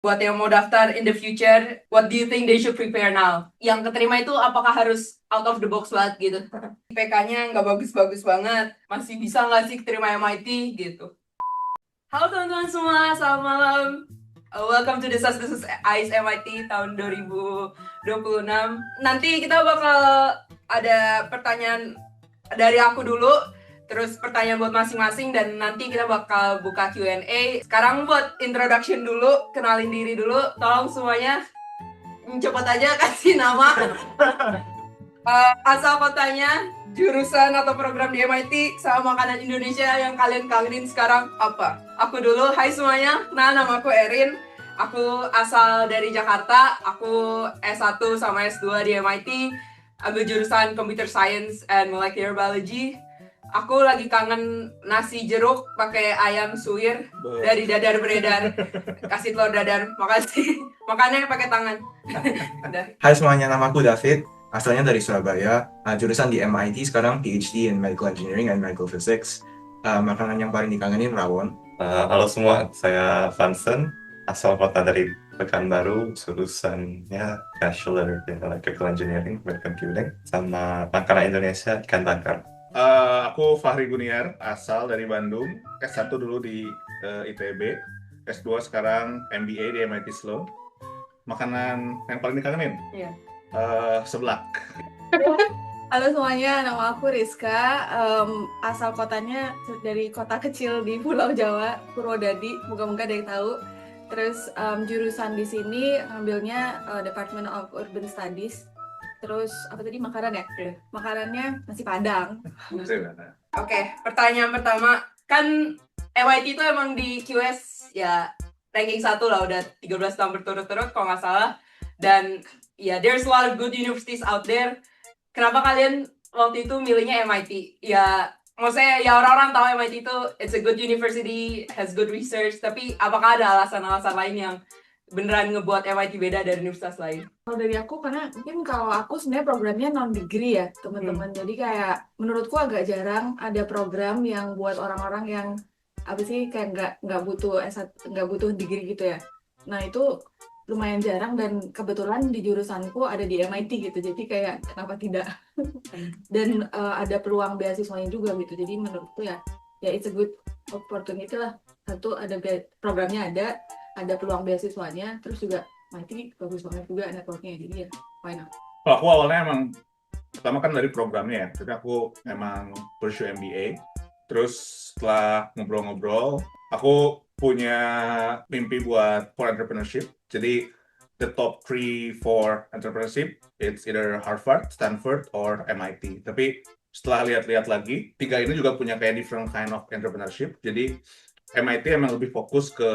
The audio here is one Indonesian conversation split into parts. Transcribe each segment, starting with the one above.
Buat yang mau daftar in the future, what do you think they should prepare now? Yang keterima itu apakah harus out of the box banget gitu? IPK-nya nggak bagus-bagus banget, masih bisa nggak sih keterima MIT gitu? Halo teman-teman semua, selamat malam. Welcome to Desas Desus Ais MIT tahun 2026. Nanti kita bakal ada pertanyaan dari aku dulu, terus pertanyaan buat masing-masing, dan nanti kita bakal buka Q&A. Sekarang buat introduction dulu, kenalin diri dulu. Tolong semuanya cepet aja kasih nama, asal kotanya, jurusan atau program di MIT, sama makanan Indonesia yang kalian kangenin sekarang apa. Aku dulu, hai semuanya, nah nama aku Erin. Aku asal dari Jakarta, aku S1 sama S2 di MIT, ambil jurusan Computer Science and Molecular Biology. Aku lagi kangen nasi jeruk pakai ayam suwir dari Dadar Beredar. Kasih telur dadar, makasih. Makannya pakai tangan. Hai semuanya, nama aku David, asalnya dari Surabaya, jurusan di MIT, sekarang PhD in Medical Engineering and Medical Physics. Makanan yang paling dikangenin rawon. Halo semua, saya Vansen, asal kota dari Pekanbaru, jurusannya Bachelor in Electrical Engineering with Computing, sama makanan Indonesia ikan bakar. Aku Fahri Guniar, asal dari Bandung, S1 dulu di ITB, S2 sekarang MBA di MIT Sloan. Makanan yang paling dikangenin? Iya. Seblak. Halo semuanya, nama aku Rizka, asal kotanya dari kota kecil di Pulau Jawa, Purwodadi, moga-moga ada yang tahu. Terus jurusan di sini ngambilnya Department of Urban Studies. Terus apa tadi, makanan ya? Iya. Makanannya nasi Padang. Oke, pertanyaan pertama. Kan MIT itu emang di QS ya ranking 1 lah, udah 13 tahun berturut-turut kalau nggak salah. Dan ya, there's a lot of good universities out there. Kenapa kalian waktu itu milihnya MIT? Ya, maksudnya ya orang-orang tahu MIT itu it's a good university, has good research, tapi apakah ada alasan-alasan lain yang beneran ngebuat MIT beda dari universitas lain? Kalau dari aku, karena mungkin kalau aku sebenarnya programnya non-degree ya teman-teman. Jadi kayak menurutku agak jarang ada program yang buat orang-orang yang apa sih, kayak nggak butuh nggak butuh degree gitu ya. Nah itu lumayan jarang, dan kebetulan di jurusanku ada di MIT gitu. Jadi kayak kenapa tidak? Dan ada peluang beasiswanya juga gitu. Jadi menurutku ya it's a good opportunity lah. Satu, ada programnya, ada peluang beasiswanya, terus juga MIT bagus banget juga networknya, jadi ya why not. Kalau aku awalnya emang, pertama kan dari programnya ya, jadi aku emang pursue MBA. Terus setelah ngobrol-ngobrol, aku punya mimpi buat for entrepreneurship. Jadi the top 3 for entrepreneurship, it's either Harvard, Stanford, or MIT. Tapi setelah lihat-lihat lagi, 3 ini juga punya kayak different kind of entrepreneurship. Jadi MIT emang lebih fokus ke,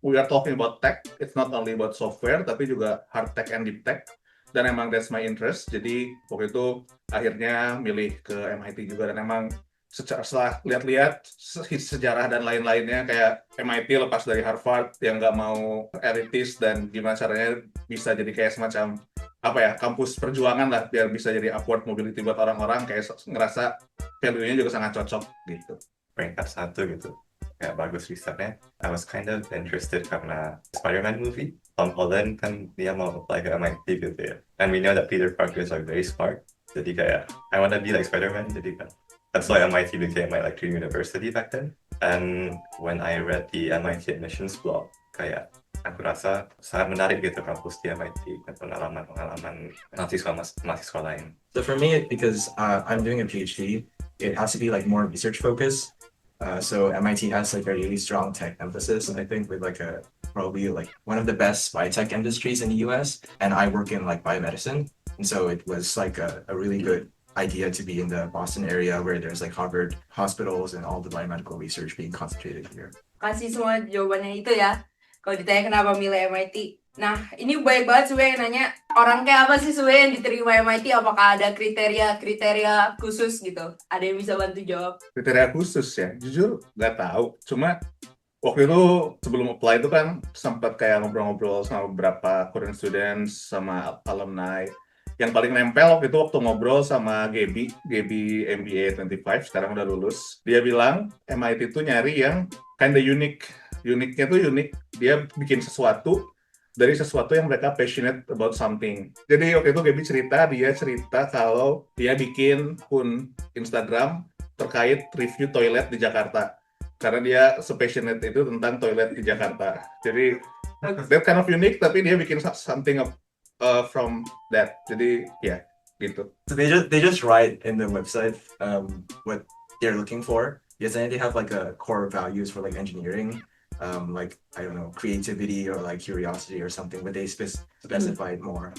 we are talking about tech, it's not only about software, tapi juga hard tech and deep tech. Dan emang that's my interest, jadi waktu itu akhirnya milih ke MIT juga. Dan emang setelah lihat-lihat sejarah dan lain-lainnya, kayak MIT lepas dari Harvard yang nggak mau elitis, dan gimana caranya bisa jadi kayak semacam apa ya, kampus perjuangan lah, biar bisa jadi upward mobility buat orang-orang, kayak ngerasa value-nya juga sangat cocok gitu. Peringkat 1 gitu, kayak bagus risetnya. I was kind of interested karena Spider-Man movie, Tom Holland kan dia mau apply ke MIT gitu ya. And we know that Peter Parker is like very smart. Jadi kayak, I wanna be like Spider-Man, jadi kan. That's why MIT became my like dream university back then. And when I read the MIT admissions blog, kayak aku rasa sangat menarik gitu kampus di MIT dan pengalaman mahasiswa lain. So for me, because I'm doing a PhD, it has to be like more research focused. So MIT has like a really strong tech emphasis, I think, with like probably like one of the best biotech industries in the US. And I work in like biomedicine, and so it was like a really good idea to be in the Boston area where there's like Harvard hospitals and all the biomedical research being concentrated here. Kasih semua jawabannya itu ya. Kalau ditanya kenapa milih MIT. Nah, ini banyak banget Sue yang nanya, orang kayak apa sih Sue yang diterima MIT? Apakah ada kriteria khusus gitu? Ada yang bisa bantu jawab? Kriteria khusus ya, jujur nggak tahu. Cuma waktu itu sebelum apply itu kan sempat kayak ngobrol-ngobrol sama beberapa current students, sama alumni. Yang paling nempel waktu itu waktu ngobrol sama Gaby MBA 25, sekarang udah lulus. Dia bilang MIT itu nyari yang kinda unik. Uniknya tuh unik, dia bikin sesuatu dari sesuatu yang mereka passionate about something. Jadi waktu itu Gaby dia cerita kalau dia bikin akun Instagram terkait review toilet di Jakarta. Karena dia se-passionate itu tentang toilet di Jakarta. Jadi that kind of unique, tapi dia bikin something from that. Jadi ya gitu. So they just write in the website what they're looking for. Biasanya they have like a core values for like engineering, like I don't know, creativity or like curiosity or something, but they specify it more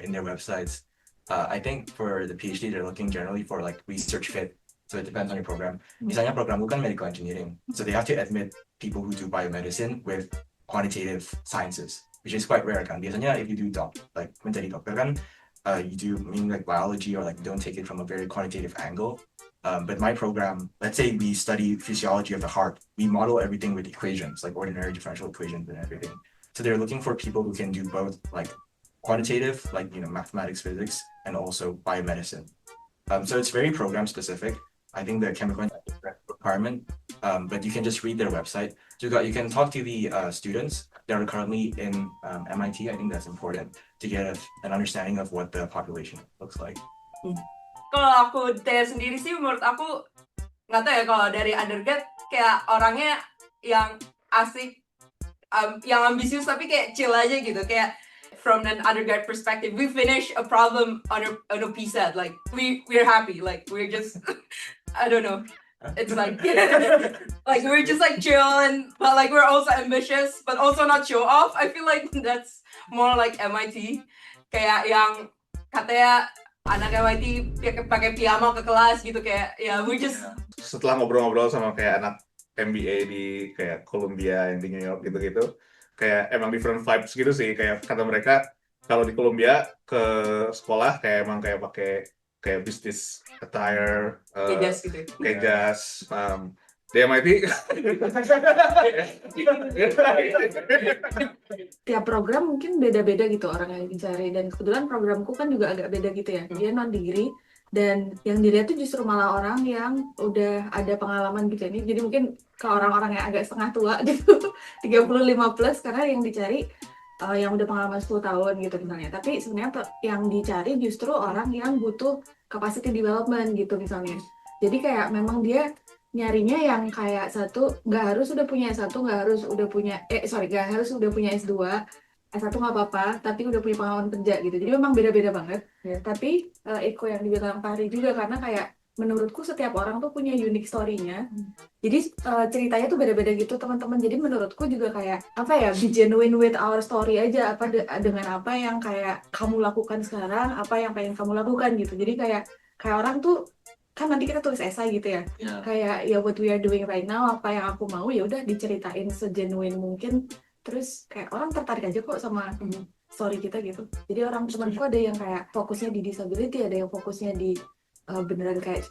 in their websites. I think for the PhD they're looking generally for like research fit. So it depends on your program. Misalnya programku kan medical engineering, so they have to admit people who do biomedicine with quantitative sciences, which is quite rare kan. Biasanya if you do like menjadi dokter kan, you do mean like biology or like don't take it from a very quantitative angle. But my program, let's say we study physiology of the heart, we model everything with equations, like ordinary differential equations and everything. So they're looking for people who can do both like quantitative, like, you know, mathematics, physics, and also biomedicine. So it's very program specific. I think the chemical requirement, but you can just read their website. So you can talk to the students that are currently in MIT. I think that's important to get an understanding of what the population looks like. Kalau aku sendiri sih, menurut aku nggak tahu ya, kalau dari undergrad kayak orangnya yang asik, yang ambisius tapi kayak chill aja gitu. Kayak from an undergrad perspective, we finish a problem on a PSAT, like we're happy, like we're just I don't know, it's like like we're just like chill, and but like we're also ambitious but also not show off. I feel like that's more like MIT, kayak yang katanya anak MIT pakai piyama ke kelas gitu, kayak ya we just. Setelah ngobrol-ngobrol sama kayak anak MBA di kayak Columbia yang di New York gitu-gitu, kayak emang different vibes gitu sih. Kayak kata mereka kalau di Columbia ke sekolah kayak emang kayak pakai kayak business attire, Kayak jas gitu. kayak jas. Di MIT Tiap program mungkin beda-beda gitu orang yang dicari, dan kebetulan programku kan juga agak beda gitu ya, dia non degree, dan yang dilihat tuh justru malah orang yang udah ada pengalaman gitu ini. Jadi mungkin ke orang-orang yang agak setengah tua gitu 35 plus, karena yang dicari yang udah pengalaman 10 tahun gitu misalnya. Tapi sebenarnya yang dicari justru orang yang butuh capacity development gitu misalnya. Jadi kayak memang dia nyarinya yang kayak nggak harus udah punya S1, nggak harus udah punya S2, S1 nggak apa-apa, tapi udah punya pengalaman kerja gitu. Jadi memang beda-beda banget. Ya. Tapi Eko yang dibilang Fahri juga, karena kayak menurutku setiap orang tuh punya unique story-nya. Jadi ceritanya tuh beda-beda gitu teman-teman. Jadi menurutku juga kayak apa ya, be genuine with our story aja, dengan apa yang kayak kamu lakukan sekarang, apa yang pengen kamu lakukan gitu. Jadi kayak orang tuh kan nanti kita tulis esai gitu ya. Kayak ya what we are doing right now, apa yang aku mau ya udah diceritain segenuine mungkin. Terus kayak orang tertarik aja kok sama story kita gitu. Jadi orang temanku ada yang kayak fokusnya di disability, ada yang fokusnya di beneran kayak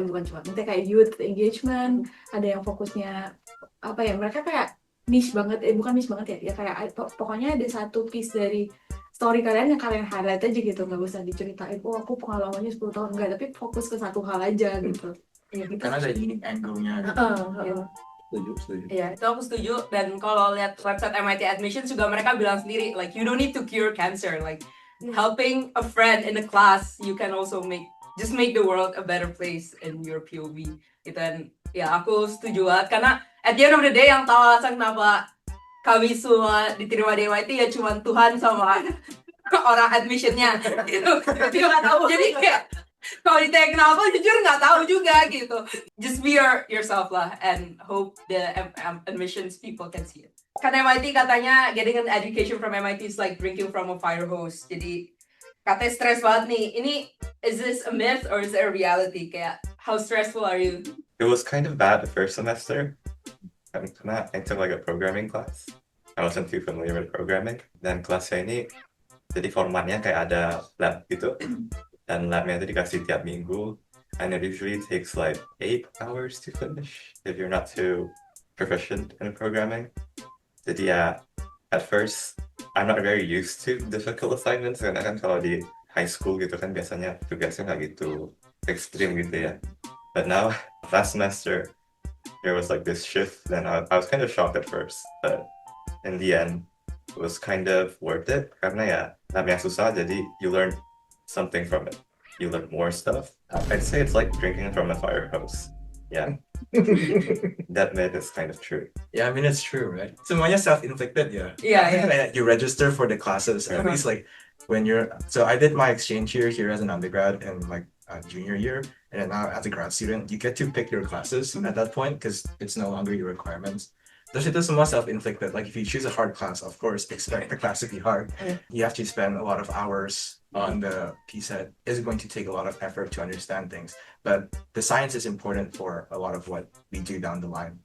bukan cuma nanti kayak youth engagement, ada yang fokusnya apa ya, mereka kayak niche banget, bukan niche banget ya kayak pokoknya ada satu piece dari story kalian yang kalian highlight aja gitu, nggak usah diceritain aku pengalamannya 10 tahun, enggak, tapi fokus ke satu hal aja gitu. Ya, gitu. Karena ada unique angle-nya. setuju. Iya, itu aku setuju. Dan kalau lihat website MIT Admissions juga mereka bilang sendiri, like you don't need to cure cancer, like helping a friend in the class, you can also make the world a better place in your POV. Dan ya aku setuju banget, karena at the end of the day yang tahu alasan kenapa kami semua diterima di MIT ya cuma Tuhan sama orang admissionnya gitu. Dia nggak tahu. Jadi kayak kalau ditanya kenapa, jujur nggak tahu juga gitu. Just be yourself lah, and hope the admissions people can see it. Karena MIT katanya getting an education from MIT is like drinking from a fire hose. Jadi katanya stres banget nih. Ini is this a myth or is it a reality? Kayak how stressful are you? It was kind of bad the first semester. I took like a programming class. I wasn't too familiar with programming. Dan kelasnya ini jadi formatnya kayak ada lab gitu. Dan labnya itu dikasih tiap minggu. And it usually takes like 8 hours to finish if you're not too proficient in programming. Jadi ya, at first, I'm not very used to difficult assignments. Karena kan kalau di high school gitu kan biasanya tugasnya nggak gitu ekstrim gitu ya. But now, last semester, there was like this shift, and I was kind of shocked at first, but in the end, was kind of worth it karena ya namanya susah jadi you learn something from it. You learn more stuff. I'd say it's like drinking from a fire hose. Yeah, that myth is kind of true. Yeah, I mean it's true, right? Semuanya self-inflicted, yeah. Iya. Like, you register for the classes at least like when you're. So I did my exchange year here as an undergrad and like junior year, and then now as a grad student, you get to pick your classes at that point because it's no longer your requirements. Terus itu semua self-inflicted. Like if you choose a hard class, of course, expect the class to be hard. You have to spend a lot of hours on the PSET. It's going to take a lot of effort to understand things. But the science is important for a lot of what we do down the line.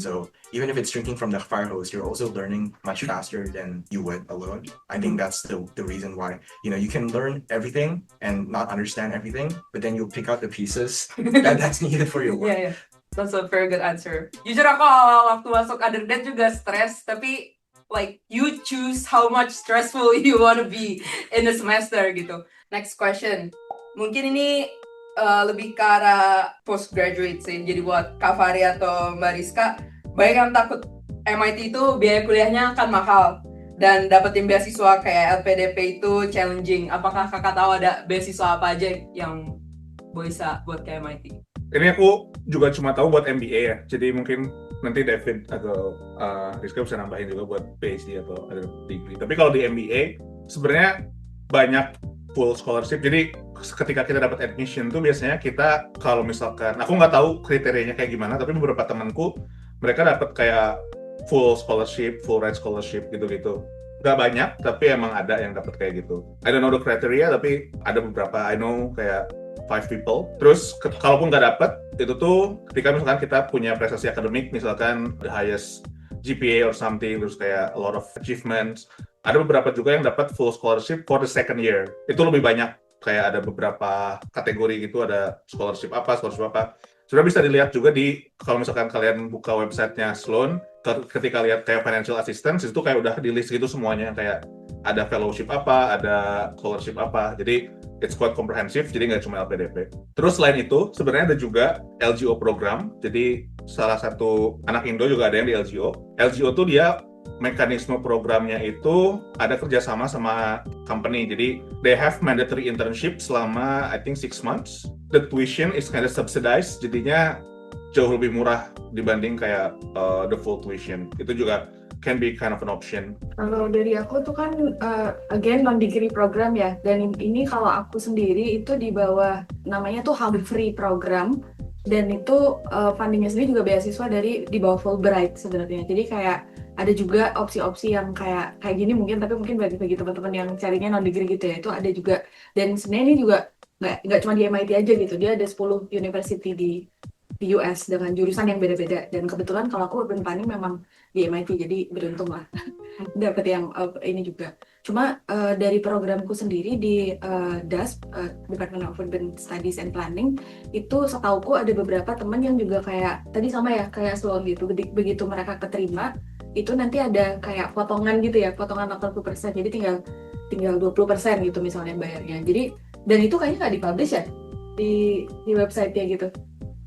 So even if it's drinking from the fire hose, you're also learning much faster than you would alone. I think that's the reason why, you can learn everything and not understand everything, but then you'll pick out the pieces that's needed for your work. Iya. That's a very good answer. Jujur aku waktu masuk undergrad juga stres, tapi like you choose how much stressful you want to be in the semester gitu. Next question. Mungkin ini lebih ke arah postgraduate sih. Jadi buat Kak Fahri atau Mbak Rizka, banyak yang takut MIT itu biaya kuliahnya akan mahal dan dapetin beasiswa kayak LPDP itu challenging. Apakah kakak tahu ada beasiswa apa aja yang bisa buat ke MIT? Ini aku juga cuma tahu buat MBA ya, jadi mungkin nanti David atau Rizka bisa nambahin juga buat PhD atau ada degree. Tapi kalau di MBA sebenarnya banyak full scholarship. Jadi ketika kita dapat admission tuh biasanya kita kalau misalkan aku nggak tahu kriterianya kayak gimana, tapi beberapa temanku mereka dapat kayak full scholarship, full ride scholarship gitu-gitu. Nggak banyak, tapi emang ada yang dapat kayak gitu. I don't know the criteria, tapi ada beberapa. I know kayak 5 people. Terus kalaupun nggak dapet, itu tuh ketika misalkan kita punya prestasi akademik, misalkan the highest GPA or something, terus kayak a lot of achievements. Ada beberapa juga yang dapat full scholarship for the second year. Itu lebih banyak, kayak ada beberapa kategori gitu, ada scholarship apa. Sudah bisa dilihat juga kalau misalkan kalian buka websitenya Sloan, ketika lihat kayak financial assistance, itu kayak udah di list gitu semuanya, kayak ada fellowship apa, ada scholarship apa. Jadi it's quite comprehensive, jadi nggak cuma LPDP. Terus selain itu, sebenarnya ada juga LGO program. Jadi salah satu anak Indo juga ada yang di LGO. LGO tuh dia mekanisme programnya itu ada kerjasama sama company. Jadi they have mandatory internship selama I think 6 months. The tuition is kind of subsidized, jadinya jauh lebih murah dibanding kayak the full tuition. Itu juga can be kind of an option. Kalau dari aku tuh kan again non-degree program ya, dan ini kalau aku sendiri itu di bawah namanya tuh Humphrey program, dan itu fundingnya sendiri juga beasiswa di bawah Fulbright sebenarnya. Jadi kayak ada juga opsi-opsi yang kayak gini mungkin, tapi mungkin bagi teman-teman yang carinya non-degree gitu ya, itu ada juga. Dan sebenarnya ini juga nggak cuma di MIT aja gitu, dia ada 10 university di US dengan jurusan yang beda-beda, dan kebetulan kalau aku urban planning memang di MIT, jadi beruntung lah dapat yang ini juga. Cuma dari programku sendiri di DASP, Department of Urban Studies and Planning, itu setauku ada beberapa teman yang juga kayak tadi sama ya, kayak Sloan gitu. Begitu mereka keterima, itu nanti ada kayak potongan gitu ya, potongan 80%, jadi tinggal 20% gitu misalnya bayarnya. Jadi, dan itu kayaknya nggak dipublish ya di website-nya gitu.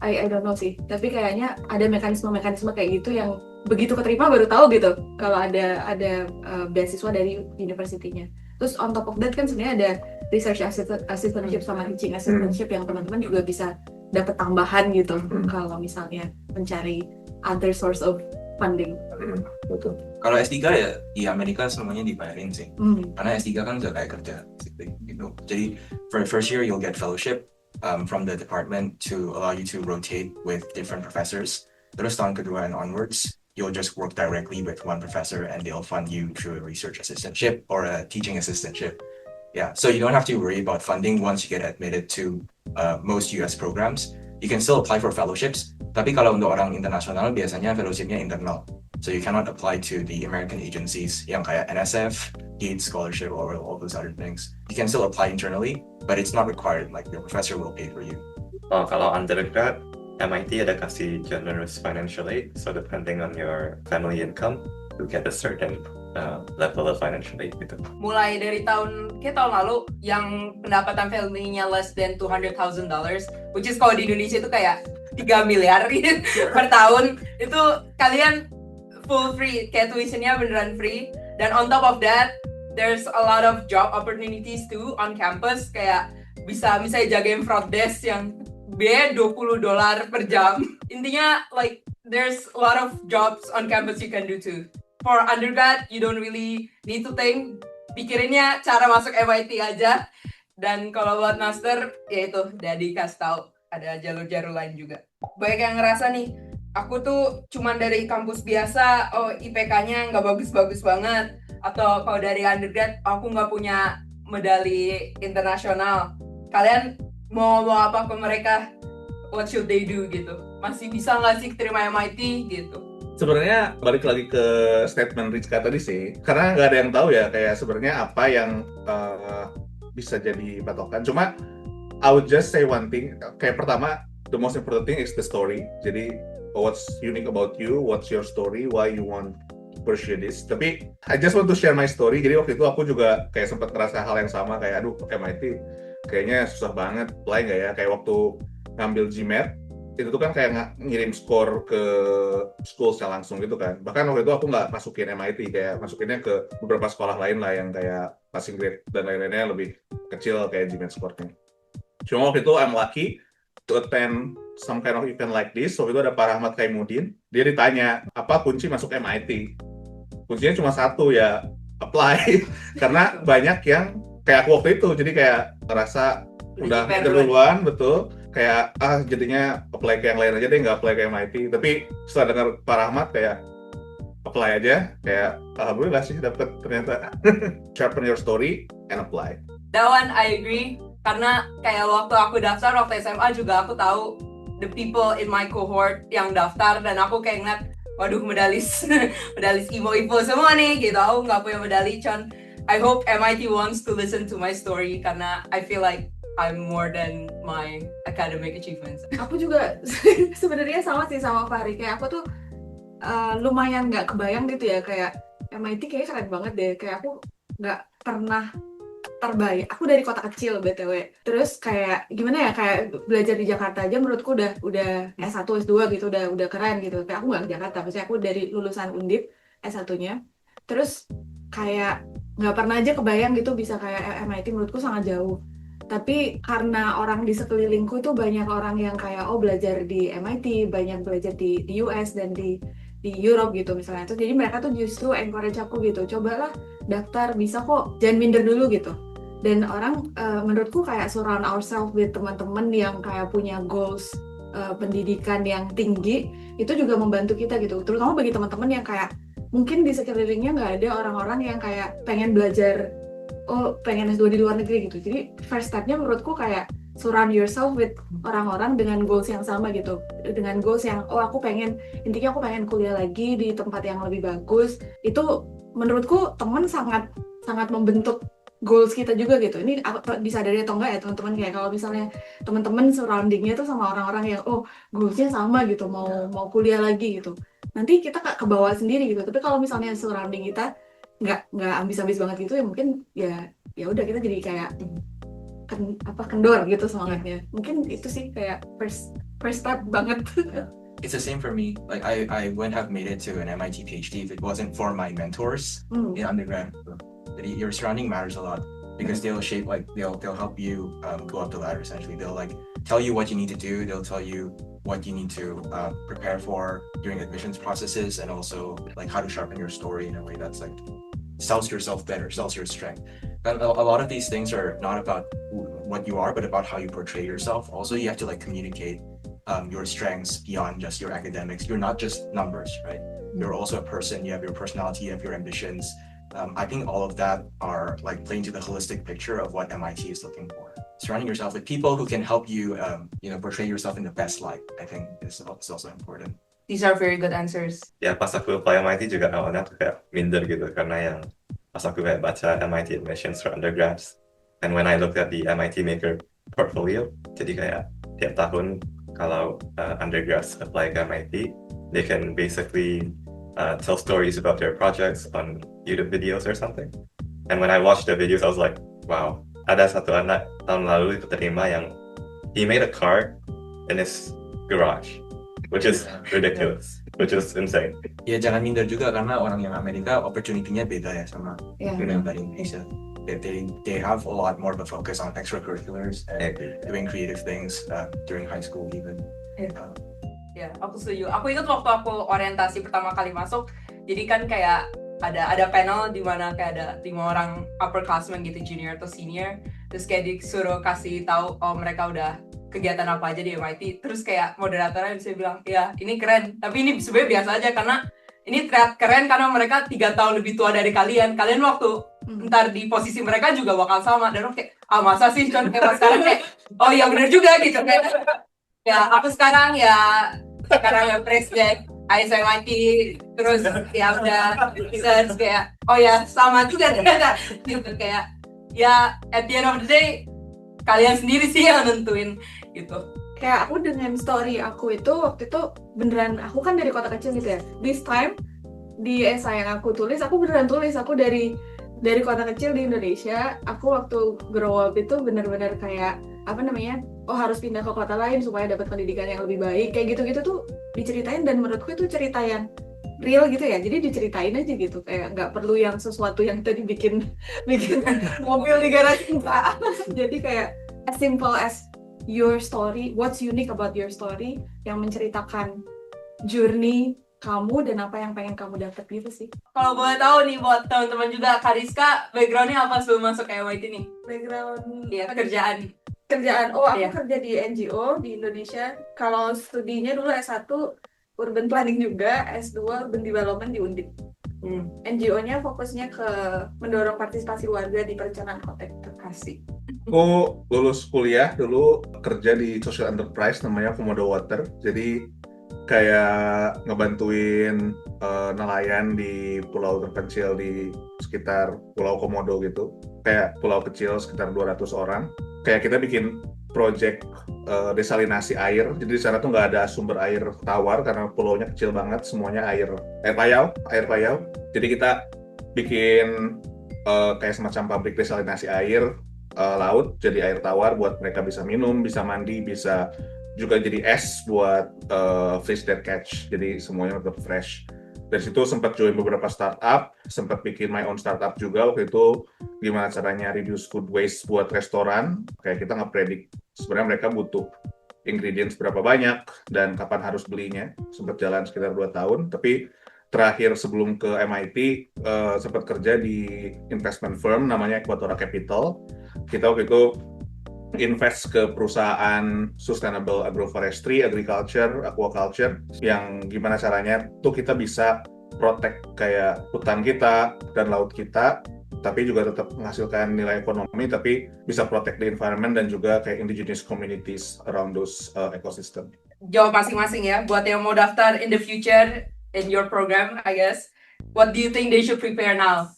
I don't know sih, tapi kayaknya ada mekanisme kayak gitu yang begitu keterima baru tahu gitu kalau ada beasiswa dari universitinya. Terus on top of that kan sebenarnya ada research assistantship sama teaching assistantship yang teman-teman juga bisa dapat tambahan gitu kalau misalnya mencari other source of funding. Betul. Kalau S3 ya di Amerika semuanya dibayarin sih. Karena S3 kan udah kayak kerja gitu. Jadi for the first year you'll get fellowship from the department to allow you to rotate with different professors. Terus tahun kedua and onwards, you'll just work directly with one professor and they'll fund you through a research assistantship or a teaching assistantship. Yeah, so you don't have to worry about funding once you get admitted to most US programs. You can still apply for fellowships, tapi kalau untuk orang internasional biasanya fellowshipnya internal. So you cannot apply to the American agencies yang kayak NSF, Gates Scholarship, or all those other things. You can still apply internally, but it's not required. Like your professor will pay for you. Oh, kalau undergrad, MIT ada kasih generous financial aid, so depending on your family income, you get a certain level of financial aid gitu. Mulai dari tahun lalu yang pendapatan family-nya less than $200,000, which is kalau di Indonesia itu kayak 3 miliar per tahun, itu kalian full free, kayak tuitionnya beneran free, Dan on top of that, there's a lot of job opportunities too on campus. Kayak bisa misalnya jagain front desk yang $20 per jam. Intinya like there's a lot of jobs on campus you can do too. For undergrad, you don't really need to think. Pikirinnya cara masuk MIT aja. Dan kalau buat master, ya itu udah dikasih tahu ada jalur-jalur lain juga. Banyak yang ngerasa nih, aku tuh cuman dari kampus biasa, oh IPK-nya nggak bagus-bagus banget. Atau kalau dari undergrad, aku nggak punya medali internasional. Kalian mau ngomong apa ke mereka? What should they do gitu? Masih bisa nggak sih terima MIT gitu? Sebenarnya balik lagi ke statement Rizka tadi sih, karena nggak ada yang tahu ya kayak sebenarnya apa yang bisa jadi patokan. Cuma I would just say one thing, kayak pertama, the most important thing is the story. Jadi what's unique about you, what's your story, why you want to pursue this. Tapi I just want to share my story. Jadi waktu itu aku juga kayak sempat ngerasa hal yang sama, kayak aduh MIT kayaknya susah banget, apply nggak ya? Kayak waktu ngambil GMAT, itu tuh kan kayak ngirim skor ke school secara langsung gitu kan. Bahkan waktu itu aku nggak masukin MIT, kayak masukinnya ke beberapa sekolah lain lah yang kayak passing grade dan lain-lainnya lebih kecil kayak GMAT skornya. Cuma waktu itu I'm lucky to attend some kind of event like this. Waktu itu ada Pak Rahmat Kaimuddin, dia ditanya apa kunci masuk MIT. Kuncinya cuma satu, ya apply. Karena banyak yang kayak aku waktu itu, jadi kayak ngerasa udah keduluan, betul. Kayak jadinya apply ke yang lain aja deh, nggak apply ke MIT. Tapi setelah dengar Pak Rahmat kayak apply aja, kayak alhamdulillah sih dapet ternyata. Sharpen your story and apply. That one I agree, karena kayak waktu aku daftar waktu SMA juga aku tahu the people in my cohort yang daftar, dan aku kayak ngeliat waduh medalis medalis imo-imo semua nih gitu. Aku nggak punya medali, Con. I hope MIT wants to listen to my story karena I feel like I'm more than my academic achievements. Aku juga sebenarnya sama sih sama Fahri, kayak aku tuh lumayan nggak kebayang gitu ya, kayak MIT kayaknya keren banget deh, kayak aku nggak pernah terbayang. Aku dari kota kecil BTW, terus kayak gimana ya, kayak belajar di Jakarta aja menurutku udah S1 S2 gitu udah keren gitu. Kayak aku nggak ke Jakarta, maksudnya aku dari lulusan Undip S1-nya, terus kayak nggak pernah aja kebayang gitu bisa kayak MIT. Menurutku sangat jauh. Tapi karena orang di sekelilingku itu banyak orang yang kayak belajar di MIT, banyak belajar di US dan di Europe gitu misalnya. Terus jadi mereka tuh justru encourage aku gitu, cobalah daftar, bisa kok, jangan minder dulu gitu. Dan orang menurutku kayak surround ourselves with teman-teman yang kayak punya goals pendidikan yang tinggi, itu juga membantu kita gitu. Terutama bagi teman-teman yang kayak mungkin di sekelilingnya nggak ada orang-orang yang kayak pengen belajar, pengen S2 di luar negeri gitu. Jadi first step-nya menurutku kayak surround yourself with orang-orang dengan goals yang sama gitu. Dengan goals yang intinya aku pengen kuliah lagi di tempat yang lebih bagus. Itu menurutku teman sangat membentuk goals kita juga gitu. Ini disadari atau enggak ya teman-teman, kayak kalau misalnya teman-teman surrounding-nya tuh sama orang-orang yang goals-nya sama gitu, mau kuliah lagi gitu. Nanti kita ke bawah sendiri gitu. Tapi kalau misalnya surrounding kita nggak ambis-ambis banget gitu, ya mungkin ya udah kita jadi kayak kendor gitu semangatnya. Mungkin itu sih kayak first step banget. It's the same for me. Like I wouldn't have made it to an MIT PhD if it wasn't for my mentors in undergrad. Your surrounding matters a lot because they'll shape, like they'll help you go up the ladder essentially. They'll like tell you what you need to do. They'll tell you what you need to prepare for during admissions processes, and also like how to sharpen your story in a way that's like sells yourself better, sells your strength. And a lot of these things are not about what you are, but about how you portray yourself. Also, you have to like communicate your strengths beyond just your academics. You're not just numbers, right? You're also a person. You have your personality, you have your ambitions. I think all of that are like playing to the holistic picture of what MIT is looking for. Surrounding yourself with people who can help you, portray yourself in the best light, I think is also important. These are very good answers. Ya pas aku apply MIT juga awalnya aku kayak minder gitu karena yang pas aku kayak baca MIT admissions for undergrads, and when I looked at the MIT Maker portfolio, jadi kayak tiap tahun kalau undergrads apply ke MIT, they can basically tell stories about their projects on YouTube videos or something. And when I watched the videos, I was like, wow, ada satu anak tahun lalu keterima yang he made a car in his garage which is ridiculous, which is insane. Ya jangan minder juga karena orang yang Amerika opportunity-nya beda ya sama Ya. yang dari Indonesia. They have a lot more of a focus on extracurriculars I and agree. doing creative things during high school even. Ya, aku setuju. Aku ingat waktu aku orientasi pertama kali masuk, jadi kan kayak ada panel di mana kayak ada 5 orang upperclassmen gitu, junior atau senior, terus kayak disuruh kasih tahu oh mereka udah kegiatan apa aja di MIT, terus kayak moderatornya bisa bilang ya ini keren, tapi ini sebenarnya biasa aja karena ini terlihat keren karena mereka 3 tahun lebih tua dari kalian waktu ntar di posisi mereka juga bakal sama, dan aku kayak masa sih kan kayak sekarang kayak oh ya bener juga gitu kayak ya aku sekarang ya presiden ISMIT, terus ya udah research kayak oh ya sama juga ternyata gitu, kayak ya at the end of the day kalian sendiri sih yang nentuin gitu. Kayak aku dengan story aku itu waktu itu beneran, aku kan dari kota kecil gitu ya. This time di esai yang aku tulis, aku beneran tulis aku dari kota kecil di Indonesia. Aku waktu grow up itu bener-bener kayak apa namanya, oh harus pindah ke kota lain supaya dapat pendidikan yang lebih baik, kayak gitu-gitu tuh diceritain, dan menurutku itu cerita yang real gitu ya. Jadi diceritain aja gitu, kayak nggak perlu yang sesuatu yang tadi bikin mobil di garasi enggak. Jadi kayak as simple as your story, what's unique about your story, yang menceritakan journey kamu dan apa yang pengen kamu dapat gitu sih. Kalau boleh tahu nih buat teman-teman juga, Kariska backgroundnya apa sebelum masuk ke MIT nih? Background Iya, kerjaan. oh aku Iya. kerja di NGO di Indonesia. Kalau studinya dulu S1 Urban Planning juga, S2 Urban Development di Undip. NGO-nya fokusnya ke mendorong partisipasi warga di perencanaan kota. Kasih. Aku lulus kuliah dulu kerja di social enterprise namanya Komodo Water. Jadi kayak ngebantuin nelayan di pulau terpencil di sekitar Pulau Komodo gitu. Kayak pulau kecil sekitar 200 orang. Kayak kita bikin project desalinasi air. Jadi di sana tuh nggak ada sumber air tawar karena pulaunya kecil banget, semuanya air payau. Jadi kita bikin kayak semacam pabrik desalinasi air laut jadi air tawar buat mereka bisa minum, bisa mandi, bisa juga jadi es buat fish that catch. Jadi semuanya tetap fresh. Dari situ sempat join beberapa startup, sempat bikin my own startup juga waktu itu, gimana caranya reduce food waste buat restoran. Kayak kita nge-predict sebenarnya mereka butuh ingredients berapa banyak dan kapan harus belinya. Sempat jalan sekitar 2 tahun, tapi terakhir sebelum ke MIT sempat kerja di investment firm namanya Equatora Capital. Kita waktu itu invest ke perusahaan sustainable agroforestry, agriculture, aquaculture, yang gimana caranya tuh kita bisa protect kayak hutan kita dan laut kita, tapi juga tetap menghasilkan nilai ekonomi, tapi bisa protect the environment dan juga kayak indigenous communities around those ecosystem. Jawab masing-masing ya, buat yang mau daftar in the future in your program, I guess. What do you think they should prepare now?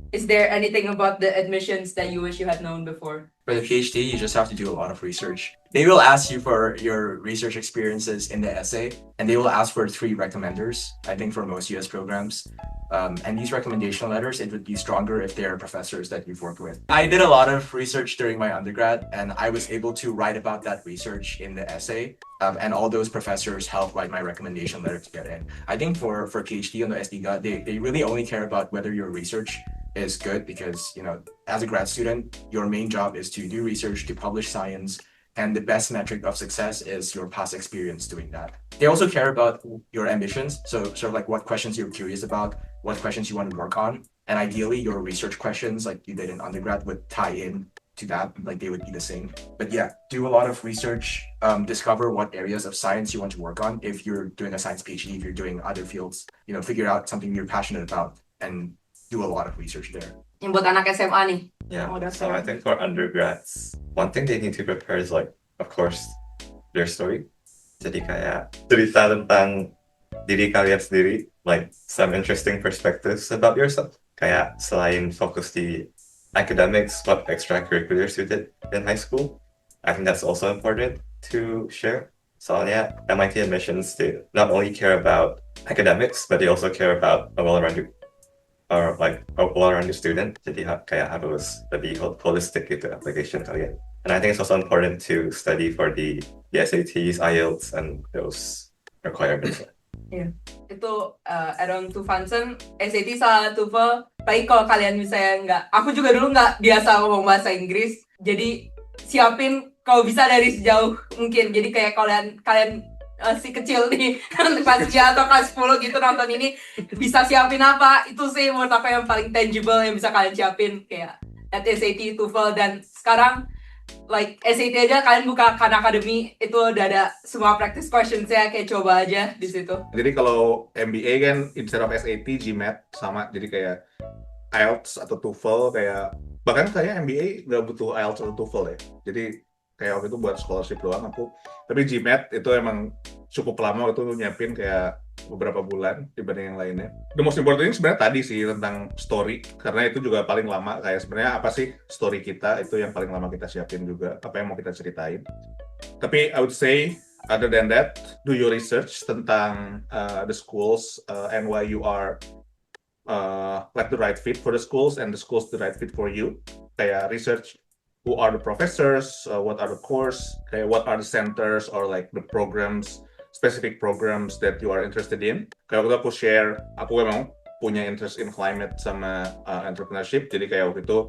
Is there anything about the admissions that you wish you had known before? For the PhD, you just have to do a lot of research. They will ask you for your research experiences in the essay, and they will ask for 3 recommenders, I think, for most US programs. And these recommendation letters, it would be stronger if they're professors that you've worked with. I did a lot of research during my undergrad, and I was able to write about that research in the essay. And all those professors helped write my recommendation letter to get in. I think for PhD on the SDGA, they really only care about whether your research is good, because, you know, as a grad student, your main job is to do research, to publish science, and the best metric of success is your past experience doing that. They also care about your ambitions, so sort of like what questions you're curious about, what questions you want to work on, and ideally your research questions like you did in undergrad would tie in to that, like they would be the same. But yeah, do a lot of research, discover what areas of science you want to work on. If you're doing a science PhD, if you're doing other fields, you know, figure out something you're passionate about and do a lot of research there. Yang buat anak SMA nih. Yeah. Oh, that's So I fair. think for undergrads, one thing they need to prepare is like, of course, their story. Jadi kayak cerita tentang diri kalian sendiri, like some interesting perspectives about yourself. Kayak selain fokus di academics, what extracurriculars you did in high school. I think that's also important to share. Soalnya MIT admissions, they not only care about academics, but they also care about a well-rounded student. Jadi kayak harus lebih holistic gitu application kalian. And I think it's also important to study for the SATs, IELTS, and those required as well. Itu add-on to Fansen, SAT sama TOEFL. Tapi kalau kalian misalnya nggak, aku juga dulu nggak biasa ngomong bahasa Inggris, jadi siapin kalau bisa dari sejauh mungkin. Jadi kayak kalian si kecil nih kelas 3 atau kelas 10 gitu nonton ini, bisa siapin apa? Itu sih menurut aku yang paling tangible yang bisa kalian siapin, kayak at SAT, TOEFL. Dan sekarang like SAT aja kalian buka Khan Academy, itu udah ada semua practice questions-nya, kayak coba aja di situ. Jadi kalau MBA kan instead of SAT, GMAT sama, jadi kayak IELTS atau TOEFL, kayak bahkan kayak MBA nggak butuh IELTS atau TOEFL ya. Jadi kayak waktu itu buat scholarship doang aku. Tapi GMAT itu emang cukup lama, itu nyiapin kayak beberapa bulan dibanding yang lainnya. The most important thing sebenarnya tadi sih tentang story, karena itu juga paling lama. Kayak sebenarnya apa sih story kita, itu yang paling lama kita siapin juga, apa yang mau kita ceritain. Tapi I would say other than that, do your research tentang the schools and why you are like the right fit for the schools and the schools the right fit for you. Kayak research who are the professors, what are the course, kayak what are the centers or like the programs, specific programs that you are interested in. Kayak waktu aku share, aku memang punya interest in climate sama entrepreneurship, jadi kayak waktu itu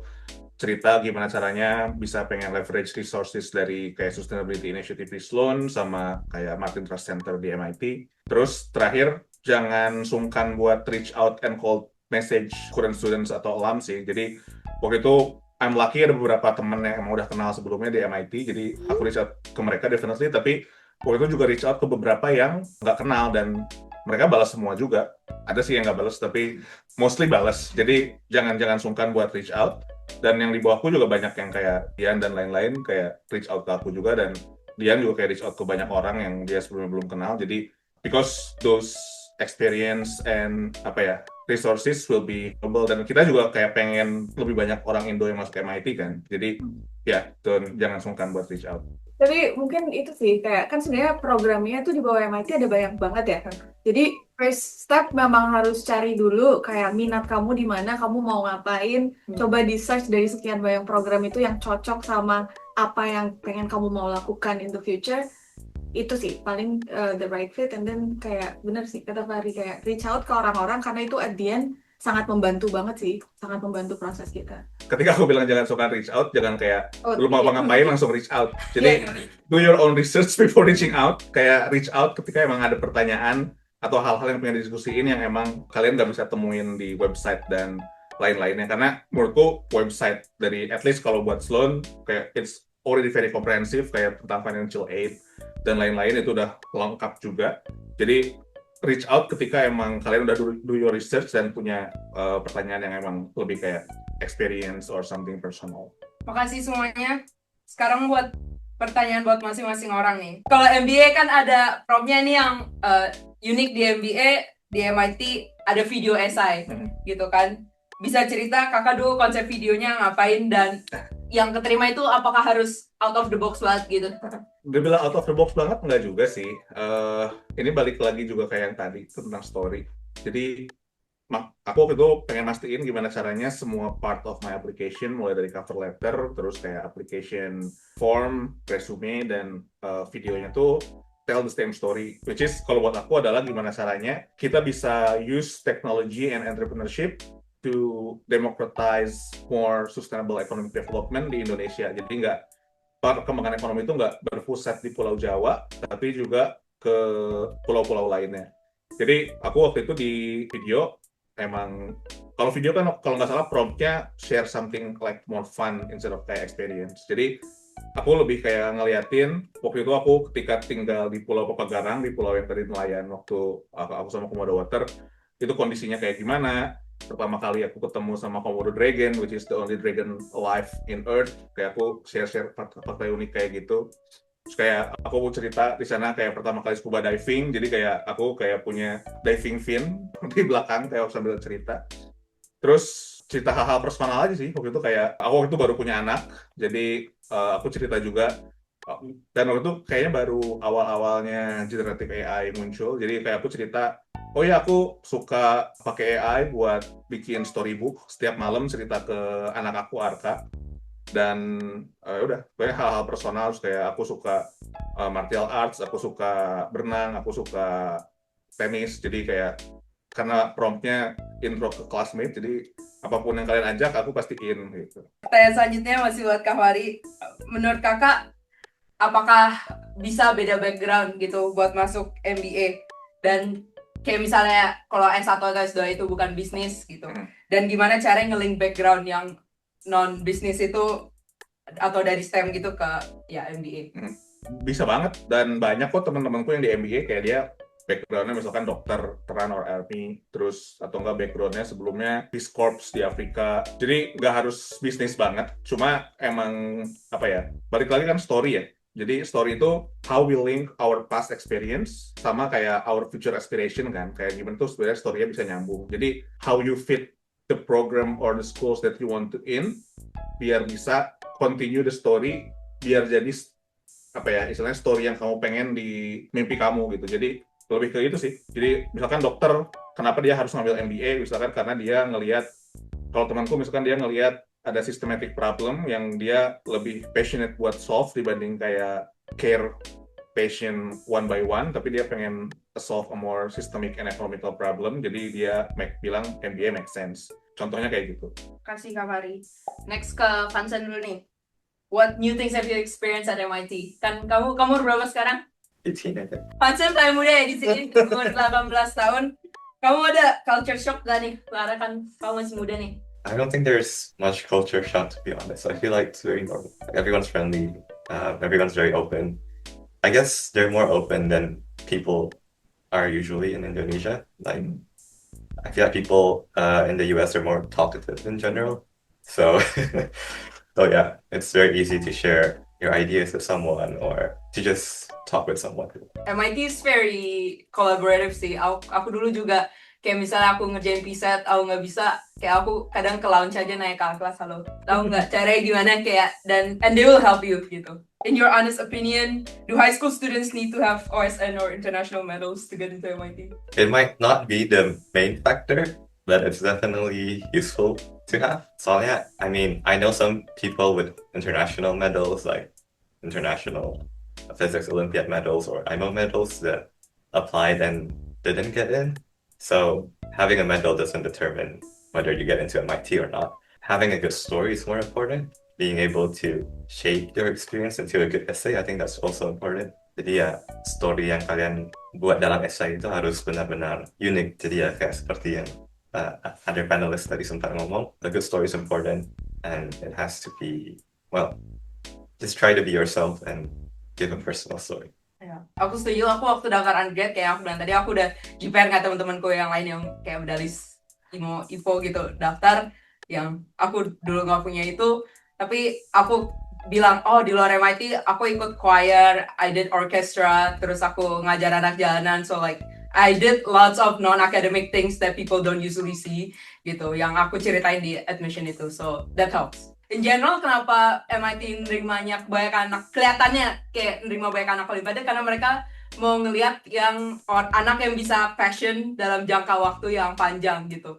cerita gimana caranya bisa pengen leverage resources dari kayak Sustainability Initiative di Sloan sama kayak Martin Trust Center di MIT. Terus terakhir, jangan sungkan buat reach out and call message current students atau alum sih. Jadi waktu itu I'm lucky ada beberapa temen yang emang udah kenal sebelumnya di MIT, jadi aku reach out ke mereka definitely. Tapi waktu itu juga reach out ke beberapa yang nggak kenal dan mereka balas semua juga. Ada sih yang nggak balas, tapi mostly balas. Jadi jangan sungkan buat reach out. Dan yang di bawahku juga banyak yang kayak Dian dan lain-lain kayak reach out ke aku juga, dan Dian juga kayak reach out ke banyak orang yang dia sebelumnya belum kenal. Jadi because those experience and resources will be available, dan kita juga kayak pengen lebih banyak orang Indo yang masuk MIT kan. Jadi ya, jangan sungkan buat reach out. Tapi mungkin itu sih, kayak kan sebenarnya programnya tuh di bawah MIT ada banyak banget ya. Jadi first step memang harus cari dulu kayak minat kamu di mana, kamu mau ngapain. Coba di search dari sekian banyak program itu yang cocok sama apa yang pengen kamu mau lakukan in the future. Itu sih paling the right fit. And then kayak bener sih kata Fahri, kayak reach out ke orang-orang, karena itu at the end sangat membantu banget sih, sangat membantu proses kita. Ketika aku bilang jangan suka reach out, jangan kayak lu mau iya. ngapain langsung reach out. Jadi do your own research before reaching out. Kayak reach out ketika emang ada pertanyaan atau hal-hal yang pengen didiskusiin yang emang kalian nggak bisa temuin di website dan lain-lainnya. Karena menurutku website dari, at least kalau buat Sloan, kayak it's already very comprehensive, kayak tentang financial aid dan lain-lain itu udah lengkap juga. Jadi reach out ketika emang kalian udah do your research dan punya pertanyaan yang emang lebih kayak experience or something personal. Makasih semuanya. Sekarang buat pertanyaan buat masing-masing orang nih. Kalau MBA kan ada promnya nih yang unik di MBA, di MIT ada video essay gitu kan. Bisa cerita kakak dulu konsep videonya ngapain, dan yang keterima itu apakah harus out of the box banget gitu? Dia bilang out of the box banget, enggak juga sih. Ini balik lagi juga kayak yang tadi tentang story. Jadi aku waktu itu pengen mastiin gimana caranya semua part of my application, mulai dari cover letter, terus kayak application form, resume, dan videonya tuh tell the same story. Which is kalau buat aku adalah gimana caranya kita bisa use technology and entrepreneurship to democratize more sustainable economic development di Indonesia. Jadi perkembangan ekonomi itu nggak berpusat di Pulau Jawa, tapi juga ke pulau-pulau lainnya. Jadi aku waktu itu di video, emang kalau video kan kalau nggak salah promptnya share something like more fun instead of kayak experience. Jadi aku lebih kayak ngeliatin, waktu itu aku ketika tinggal di Pulau Pepagarang, di pulau yang tadi nelayan waktu aku sama Komodo Water, itu kondisinya kayak gimana. Pertama kali aku ketemu sama Komodo dragon, which is the only dragon alive in Earth, kayak aku share fakta unik kayak gitu. Terus kayak aku cerita di sana kayak pertama kali scuba diving, jadi kayak aku kayak punya diving fin di belakang kayak sambil cerita. Terus cerita hal-hal personal aja sih. Waktu itu kayak aku waktu itu baru punya anak, jadi aku cerita juga. Dan waktu itu kayaknya baru awal-awalnya generative AI muncul, jadi kayak aku cerita, oh ya aku suka pakai AI buat bikin storybook, setiap malam cerita ke anak aku Arka. dan udah banyak hal-hal personal kayak aku suka martial arts, aku suka berenang, aku suka tenis, jadi kayak karena promptnya intro ke classmate, jadi apapun yang kalian ajak aku pasti in gitu. Pertanyaan selanjutnya masih buat Kak Fari. Menurut kakak, apakah bisa beda background gitu buat masuk MBA? Dan kayak misalnya kalau S1 atau S2 itu bukan bisnis gitu. Dan gimana caranya nge-link background yang non-bisnis itu atau dari STEM gitu ke ya MBA? Bisa banget, dan banyak kok teman-temanku yang di MBA kayak dia backgroundnya misalkan dokter, teran, or army, terus atau enggak backgroundnya sebelumnya Peace Corps di Afrika. Jadi nggak harus bisnis banget, cuma emang apa ya, balik lagi kan story ya. Jadi story itu how we link our past experience sama kayak our future aspiration kan. Kayak gimana tuh sebenarnya story-nya bisa nyambung. Jadi how you fit the program or the schools that you want to in biar bisa continue the story, biar jadi apa ya, istilahnya story yang kamu pengen di mimpi kamu gitu. Jadi lebih ke itu sih. Jadi misalkan dokter, kenapa dia harus ngambil MBA? Misalkan karena dia ngelihat, kalau temanku misalkan dia ngelihat ada systematic problem yang dia lebih passionate buat solve dibanding kayak care patient one by one, tapi dia pengen solve a more systemic and economical problem, jadi dia bilang MBA make sense. Contohnya kayak gitu. Kasih Kak Fari. Next ke Vincent dulu nih. What new things have you experienced at MIT? Kan kamu berapa sekarang? 18, I think. Vincent paling muda ya di sini, umur 18 tahun. Kamu ada culture shock gak nih? Clara kan kamu masih muda nih. I don't think there's much culture shock, to be honest. I feel like it's very normal. Like, everyone's friendly. Everyone's very open. I guess they're more open than people are usually in Indonesia. Like, I feel like people in the US are more talkative in general. So, so yeah, it's very easy to share your ideas with someone or to just talk with someone. MIT is very collaborative sih. Aku dulu juga kayak misalnya aku ngerjain PSAT, aku nggak bisa, kayak aku kadang ke lounge aja naik ke kelas, halo, tahu nggak caranya gimana, kayak and they will help you gitu. In your honest opinion, do high school students need to have OSN or international medals to get into MIT? It might not be the main factor, but it's definitely useful to have. So yeah, I mean, I know some people with international medals, like international physics Olympiad medals or IMO medals that applied and didn't get in. So having a medal doesn't determine whether you get into MIT or not. Having a good story is more important. Being able to shape your experience into a good essay, I think that's also important. Jadi ya, story yang kalian buat dalam essay itu harus benar-benar unik. Jadi ya, kayak seperti yang other panelists tadi sempat ngomong, the good story is important and it has to be, well, just try to be yourself and give a personal story. Ya, aku setuju. Aku waktu daftar undergrad kayak aku bilang tadi, aku udah JPR nggak teman-temanku yang lain yang kayak medalis IFO gitu daftar, yang aku dulu nggak punya itu, tapi aku bilang, oh di luar MIT aku ikut choir, I did orchestra, terus aku ngajar anak jalanan, so like I did lots of non-academic things that people don't usually see gitu, yang aku ceritain di admission itu, so that helps. In general, kenapa MIT nerimanya banyak anak, kelihatannya kayak nerima banyak anak Olimpiade, karena mereka mau ngelihat yang anak yang bisa passion dalam jangka waktu yang panjang gitu,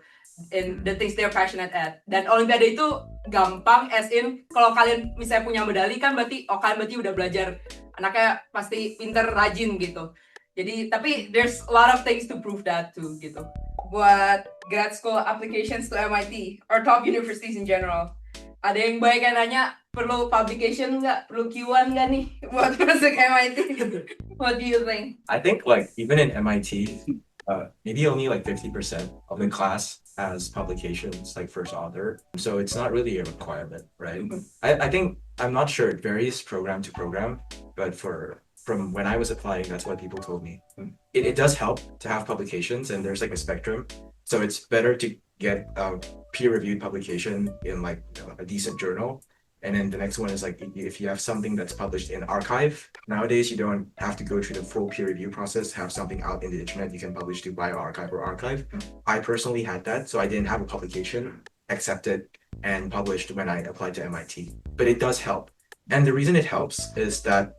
in the things they're passionate at. Dan Olimpiade itu gampang, as in kalau kalian misalnya punya medali kan berarti kalian berarti udah belajar, anaknya pasti pinter, rajin gitu. Jadi tapi there's a lot of things to prove that too gitu. Buat grad school applications to MIT or top universities in general, ada yang banyak yang nanya, perlu publication nggak, perlu Q1 nggak nih buat masuk MIT? What do you think? I think like even in MIT, maybe only like 50% of the class has publications like first author. So it's not really a requirement, right? I think, I'm not sure, it varies program to program, but from when I was applying, that's what people told me. It does help to have publications, and there's like a spectrum. So it's better to get a peer-reviewed publication in like a decent journal. And then the next one is like, if you have something that's published in archive, nowadays you don't have to go through the full peer review process, have something out in the internet, you can publish to bioRxiv or archive. I personally had that, so I didn't have a publication accepted and published when I applied to MIT. But it does help. And the reason it helps is that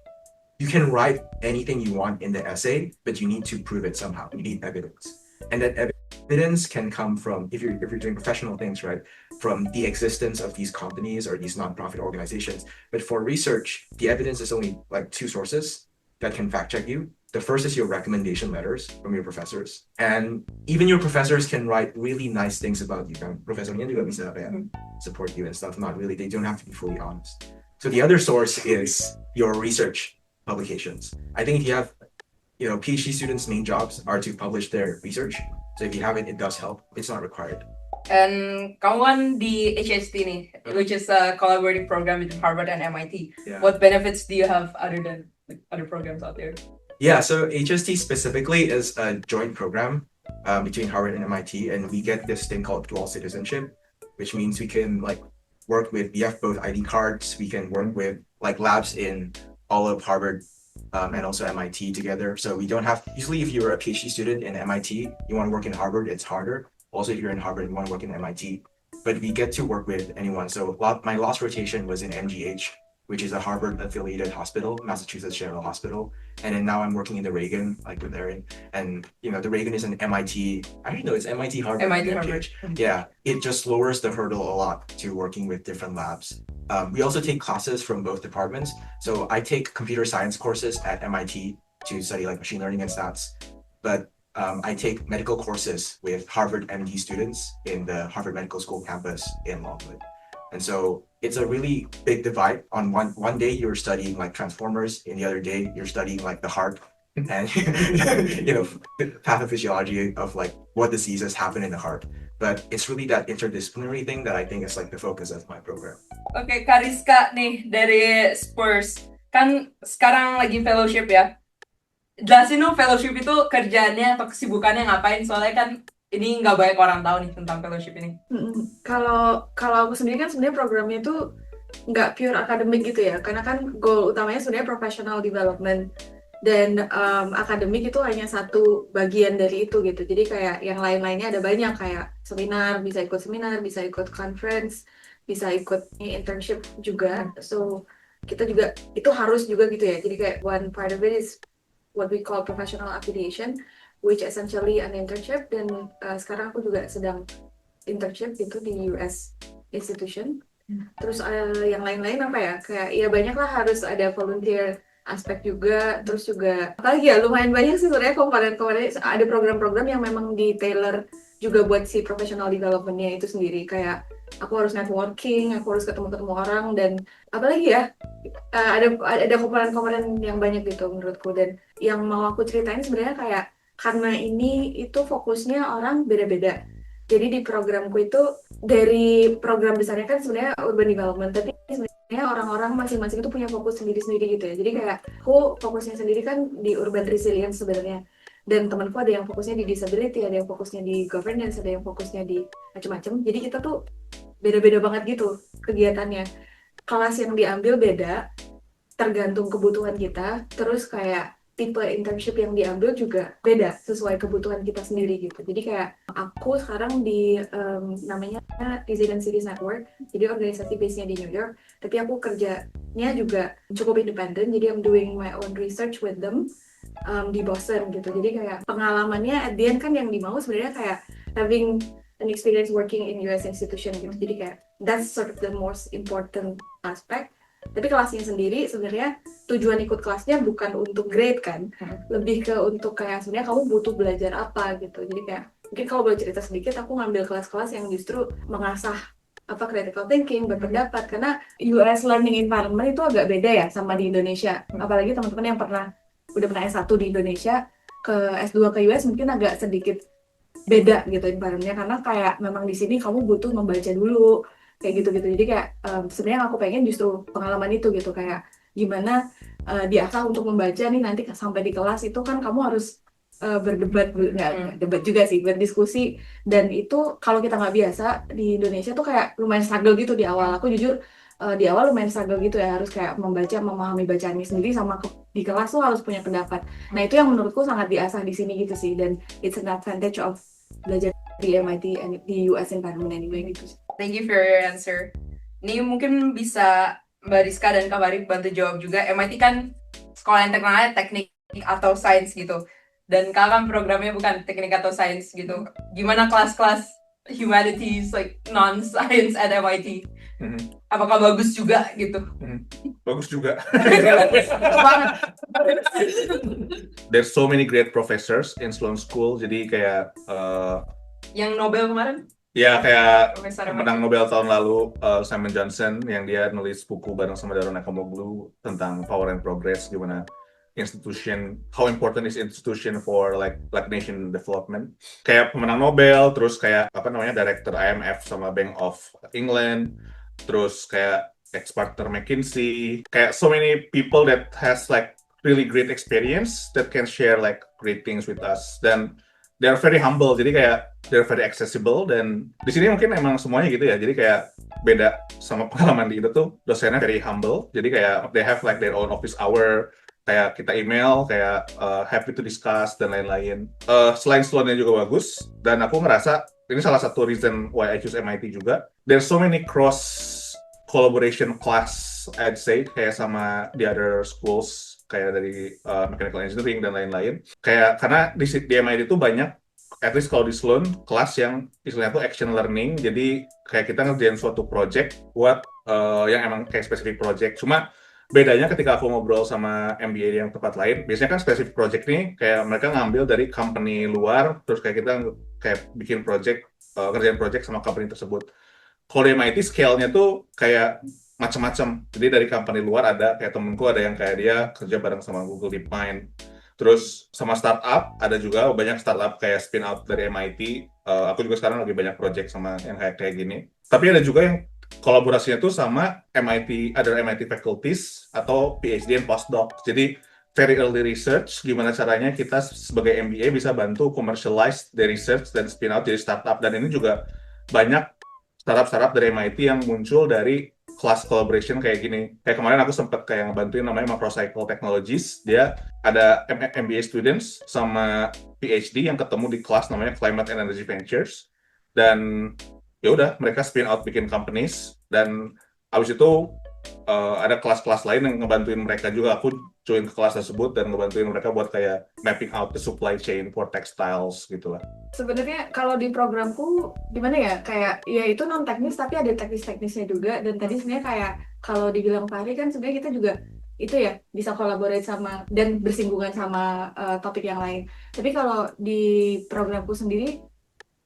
you can write anything you want in the essay, but you need to prove it somehow. You need evidence. And that evidence evidence can come from if you're doing professional things, right? From the existence of these companies or these nonprofit organizations. But for research, the evidence is only like two sources that can fact check you. The first is your recommendation letters from your professors. And even your professors can write really nice things about you. Kan profesornya juga bisa support you and stuff. Not really, they don't have to be fully honest. So the other source is your research publications. I think if you have, PhD students' main jobs are to publish their research. So if you have it, it does help. It's not required. And kamu kan di HST nih, which is a collaborative program between Harvard and MIT. Yeah. What benefits do you have other than other programs out there? Yeah, so HST specifically is a joint program between Harvard and MIT, and we get this thing called dual citizenship, which means we can we have both ID cards. We can work with labs in all of Harvard and also MIT together. So we don't have, usually if you're a PhD student in MIT, you want to work in Harvard, it's harder. Also, if you're in Harvard, you want to work in MIT. But we get to work with anyone. So my last rotation was in MGH, which is a Harvard-affiliated hospital, Massachusetts General Hospital. And then now I'm working in the Reagan, with Erin. And, the Reagan is an MIT, I don't know, it's MIT, Harvard, MIT, and Harvard. MGH. Yeah, it just lowers the hurdle a lot to working with different labs. We also take classes from both departments. So I take computer science courses at MIT to study machine learning and stats. But I take medical courses with Harvard MD students in the Harvard Medical School campus in Longwood. And so it's a really big divide. On one day you're studying transformers, in the other day you're studying the heart and pathophysiology of what diseases happen in the heart. But it's really that interdisciplinary thing that I think is the focus of my program. Oke, Kariska nih dari Spurs. Kan sekarang lagi fellowship ya. Jelasin dong fellowship itu kerjaannya atau kesibukannya ngapain, soalnya kan ini nggak banyak orang tahu nih tentang fellowship ini. Kalau aku sendiri kan sebenarnya programnya itu nggak pure akademik gitu ya, karena kan goal utamanya sebenarnya professional development dan akademik itu hanya satu bagian dari itu gitu. Jadi kayak yang lain-lainnya ada banyak, kayak seminar, bisa ikut conference, bisa ikut internship juga. So kita juga itu harus juga gitu ya. Jadi kayak one part of it is what we call professional affiliation, which essentially an internship. Dan sekarang aku juga sedang internship gitu di US institution. Terus yang lain-lain apa ya, kayak ya banyak lah, harus ada volunteer aspek juga. Terus juga apalagi ya, lumayan banyak sih sebenarnya komponen-komponen. Ada program-program yang memang di tailor juga buat si professional development-nya itu sendiri. Kayak aku harus networking, aku harus ketemu orang, dan apalagi ya, ada komponen-komponen yang banyak gitu menurutku. Dan yang mau aku ceritain sebenarnya kayak karena ini itu fokusnya orang beda-beda. Jadi di programku itu, dari program besarnya kan sebenarnya urban development, tapi sebenarnya orang-orang masing-masing itu punya fokus sendiri-sendiri gitu ya. Jadi kayak aku fokusnya sendiri kan di urban resilience sebenarnya. Dan temanku ada yang fokusnya di disability, ada yang fokusnya di governance, ada yang fokusnya di macam-macam. Jadi kita tuh beda-beda banget gitu kegiatannya. Kelas yang diambil beda, tergantung kebutuhan kita. Terus kayak tipe internship yang diambil juga beda sesuai kebutuhan kita sendiri gitu. Jadi kayak aku sekarang di namanya Resident Cities Network, jadi organisasi base-nya di New York, tapi aku kerjanya juga cukup independen, jadi I'm doing my own research with them di Boston gitu. Jadi kayak pengalamannya at the end kan yang dimau sebenarnya kayak having an experience working in US institution gitu. Jadi kayak that's sort of the most important aspect. Tapi kelasnya sendiri sebenarnya tujuan ikut kelasnya bukan untuk grade kan, lebih ke untuk kayak sebenarnya kamu butuh belajar apa gitu. Jadi kayak mungkin kalau boleh cerita sedikit, aku ngambil kelas-kelas yang justru mengasah critical thinking, berpendapat, karena US learning environment itu agak beda ya sama di Indonesia. Apalagi teman-teman yang udah pernah S1 di Indonesia ke S2 ke US mungkin agak sedikit beda gitu environment-nya, karena kayak memang di sini kamu butuh membaca dulu kayak gitu-gitu. Jadi kayak sebenarnya aku pengen justru pengalaman itu gitu, kayak gimana diasah untuk membaca nih, nanti sampai di kelas itu kan kamu harus berdebat, nggak debat juga sih, berdiskusi. Dan itu kalau kita nggak biasa di Indonesia tuh kayak lumayan struggle gitu di awal. Aku jujur di awal lumayan struggle gitu ya, harus kayak memahami bacaannya sendiri, sama di kelas tuh harus punya pendapat. Nah itu yang menurutku sangat diasah di sini gitu sih, dan it's an advantage of belajar di MIT and di US environment anyway gitu sih. Thank you for your answer. Ini mungkin bisa Mbak Rizka dan Kak Farid bantu jawab juga. MIT kan sekolah yang terkenalnya teknik atau sains gitu. Dan kakak kan programnya bukan teknik atau sains gitu. Gimana kelas-kelas humanities, like non-science at MIT? Mhm. Apakah bagus juga gitu? Bagus juga. Banget. There's so many great professors in Sloan School, jadi kayak Yang Nobel kemarin? ya kayak Profesor pemenang Nobel tahun lalu Simon Johnson yang dia nulis buku bareng sama Daron Acemoglu tentang Power and Progress, gimana how important is institution for like nation development. Kayak pemenang Nobel, terus kayak director IMF sama Bank of England, terus kayak ex-partner McKinsey, kayak so many people that has like really great experience that can share like great things with us, dan they're very humble, jadi kayak they're very accessible. Dan di sini mungkin emang semuanya gitu ya, jadi kayak beda sama pengalaman di itu tuh, dosennya very humble, jadi kayak they have like their own office hour, kayak kita email, kayak happy to discuss dan lain-lain. Selain Sloan-nya juga bagus, dan aku ngerasa ini salah satu reason why I choose MIT juga. There's so many cross collaboration class, I'd say, kayak sama the other schools, kayak dari mechanical engineering dan lain-lain. Kayak karena di MIT itu banyak, at least kalau di Sloan, kelas yang istilahnya tuh action learning. Jadi kayak kita ngerjain suatu project buat yang emang kayak specific project. Cuma bedanya ketika aku ngobrol sama MBA yang tempat lain, biasanya kan specific project nih kayak mereka ngambil dari company luar, terus kayak kita kayak bikin project, ngerjain project sama company tersebut. Kalau di MIT scale-nya tuh kayak macam-macam. Jadi dari company luar ada, kayak temenku ada yang kayak dia kerja bareng sama Google DeepMind. Terus sama startup, ada juga banyak startup kayak spin out dari MIT. Aku juga sekarang lagi banyak project sama yang kayak gini. Tapi ada juga yang kolaborasinya tuh sama other MIT faculties atau PhD and postdoc. Jadi very early research, gimana caranya kita sebagai MBA bisa bantu commercialize the research dan spin out jadi startup. Dan ini juga banyak startup dari MIT yang muncul dari class collaboration kayak gini. Kayak kemarin aku sempat kayak ngebantuin namanya Macrocycle Technologies. Dia ada MBA students sama PhD yang ketemu di kelas namanya Climate and Energy Ventures. Dan ya udah, mereka spin out bikin companies, dan abis itu ada kelas-kelas lain yang ngebantuin mereka juga. Aku join ke kelas tersebut dan ngebantuin mereka buat kayak mapping out the supply chain for textiles gitu lah. Sebenarnya kalau di programku gimana ya, kayak ya itu non teknis tapi ada teknis-teknisnya juga. Dan tadi sebenarnya kayak kalau dibilang Fahri kan sebenarnya kita juga itu ya bisa collaborate sama dan bersinggungan sama topik yang lain. Tapi kalau di programku sendiri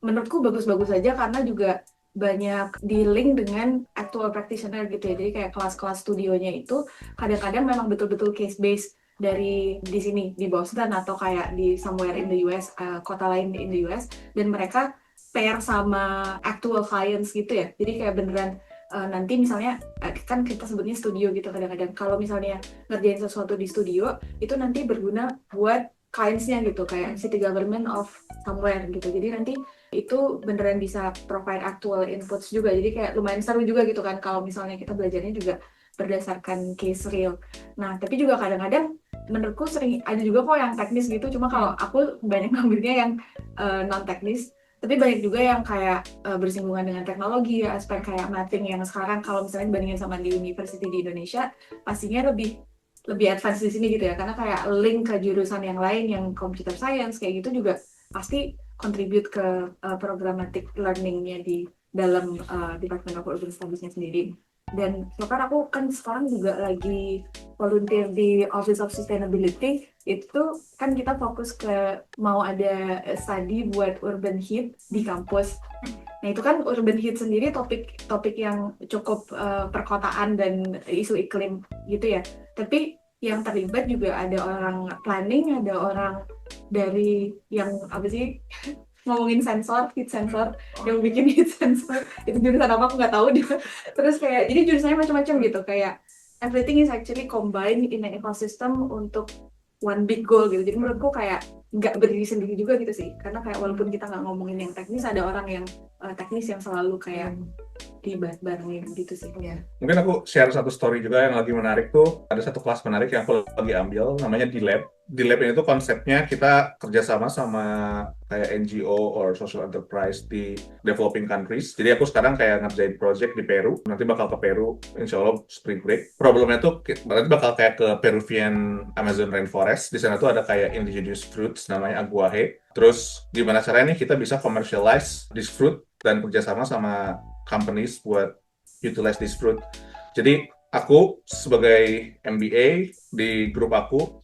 menurutku bagus-bagus aja karena juga banyak di link dengan actual practitioner gitu ya. Jadi kayak kelas-kelas studionya itu kadang-kadang memang betul-betul case based dari di sini di Boston atau kayak di somewhere in the US, kota lain in the US, dan mereka pair sama actual clients gitu ya. Jadi kayak beneran nanti misalnya kan kita sebutnya studio gitu kadang-kadang. Kalau misalnya ngerjain sesuatu di studio itu nanti berguna buat clients-nya gitu, kayak city government of somewhere gitu. Jadi nanti itu beneran bisa provide actual inputs juga. Jadi kayak lumayan seru juga gitu kan kalau misalnya kita belajarnya juga berdasarkan case real. Nah, tapi juga kadang-kadang menurutku sering ada juga kok yang teknis gitu. Cuma kalau aku banyak ngambilnya yang non-teknis. Tapi banyak juga yang kayak bersinggungan dengan teknologi, aspek kayak mapping yang sekarang kalau misalnya dibandingin sama di university di Indonesia, pastinya lebih advance di sini gitu ya. Karena kayak link ke jurusan yang lain yang computer science kayak gitu juga pasti contribute ke programmatic learning-nya di dalam Department of Urban Studies-nya sendiri. Dan bahkan aku kan sekarang juga lagi volunteer di Office of Sustainability. Itu kan kita fokus ke mau ada study buat urban heat di kampus. Nah itu kan urban heat sendiri topik yang cukup perkotaan dan isu iklim gitu ya. Tapi yang terlibat juga ada orang planning, ada orang dari yang apa sih ngomongin sensor, heat sensor, yang bikin heat sensor, itu jurusan apa aku nggak tahu dia. Terus kayak jadi jurusannya macam-macam gitu, kayak everything is actually combined in an ecosystem untuk one big goal gitu. Jadi menurutku kayak nggak berdiri sendiri juga gitu sih, karena kayak walaupun kita nggak ngomongin yang teknis, ada orang yang teknis yang selalu kayak dibarengin gitu sih. Ya. Mungkin aku share satu story juga yang lagi menarik tuh. Ada satu kelas menarik yang aku lagi ambil, namanya D-Lab. D-Lab ini tuh konsepnya kita kerjasama sama kayak NGO or social enterprise di developing countries. Jadi aku sekarang kayak ngerjain project di Peru. Nanti bakal ke Peru, insya Allah spring break. Problemnya tuh nanti bakal kayak ke Peruvian Amazon rainforest. Di sana tuh ada kayak indigenous fruits namanya Aguahe. Terus gimana caranya nih kita bisa commercialize this fruit dan kerjasama sama companies buat utilize this fruit. Jadi aku sebagai MBA di grup aku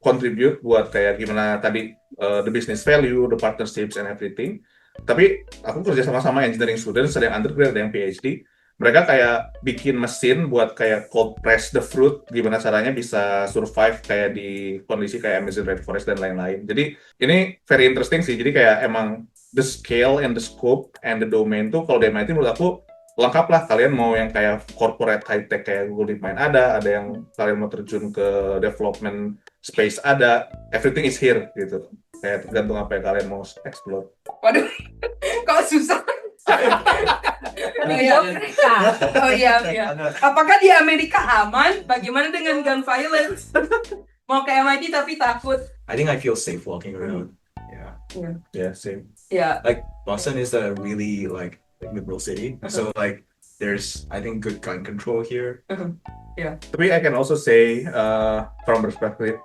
contribute buat kayak gimana tadi the business value, the partnerships and everything. Tapi aku kerja sama engineering students, ada yang undergrad, ada yang PhD. Mereka kayak bikin mesin buat kayak cold press the fruit, gimana caranya bisa survive kayak di kondisi kayak Amazon rainforest dan lain-lain. Jadi ini very interesting sih. Jadi kayak emang the scale and the scope and the domain tuh kalau di MIT menurut aku lengkap lah. Kalian mau yang kayak corporate high tech kayak Google DeepMind ada yang kalian mau terjun ke development space ada, everything is here gitu. Kayak tergantung apa yang kalian mau explore. Waduh, kok susah. New York mereka. Oh iya, iya. Apakah di Amerika aman? Bagaimana dengan gun violence? Mau ke MIT tapi takut. I think I feel safe walking around. Yeah. Yeah, same. Ya, Like Boston is a really like liberal city, so like there's I think good gun control here. Tapi I can also say from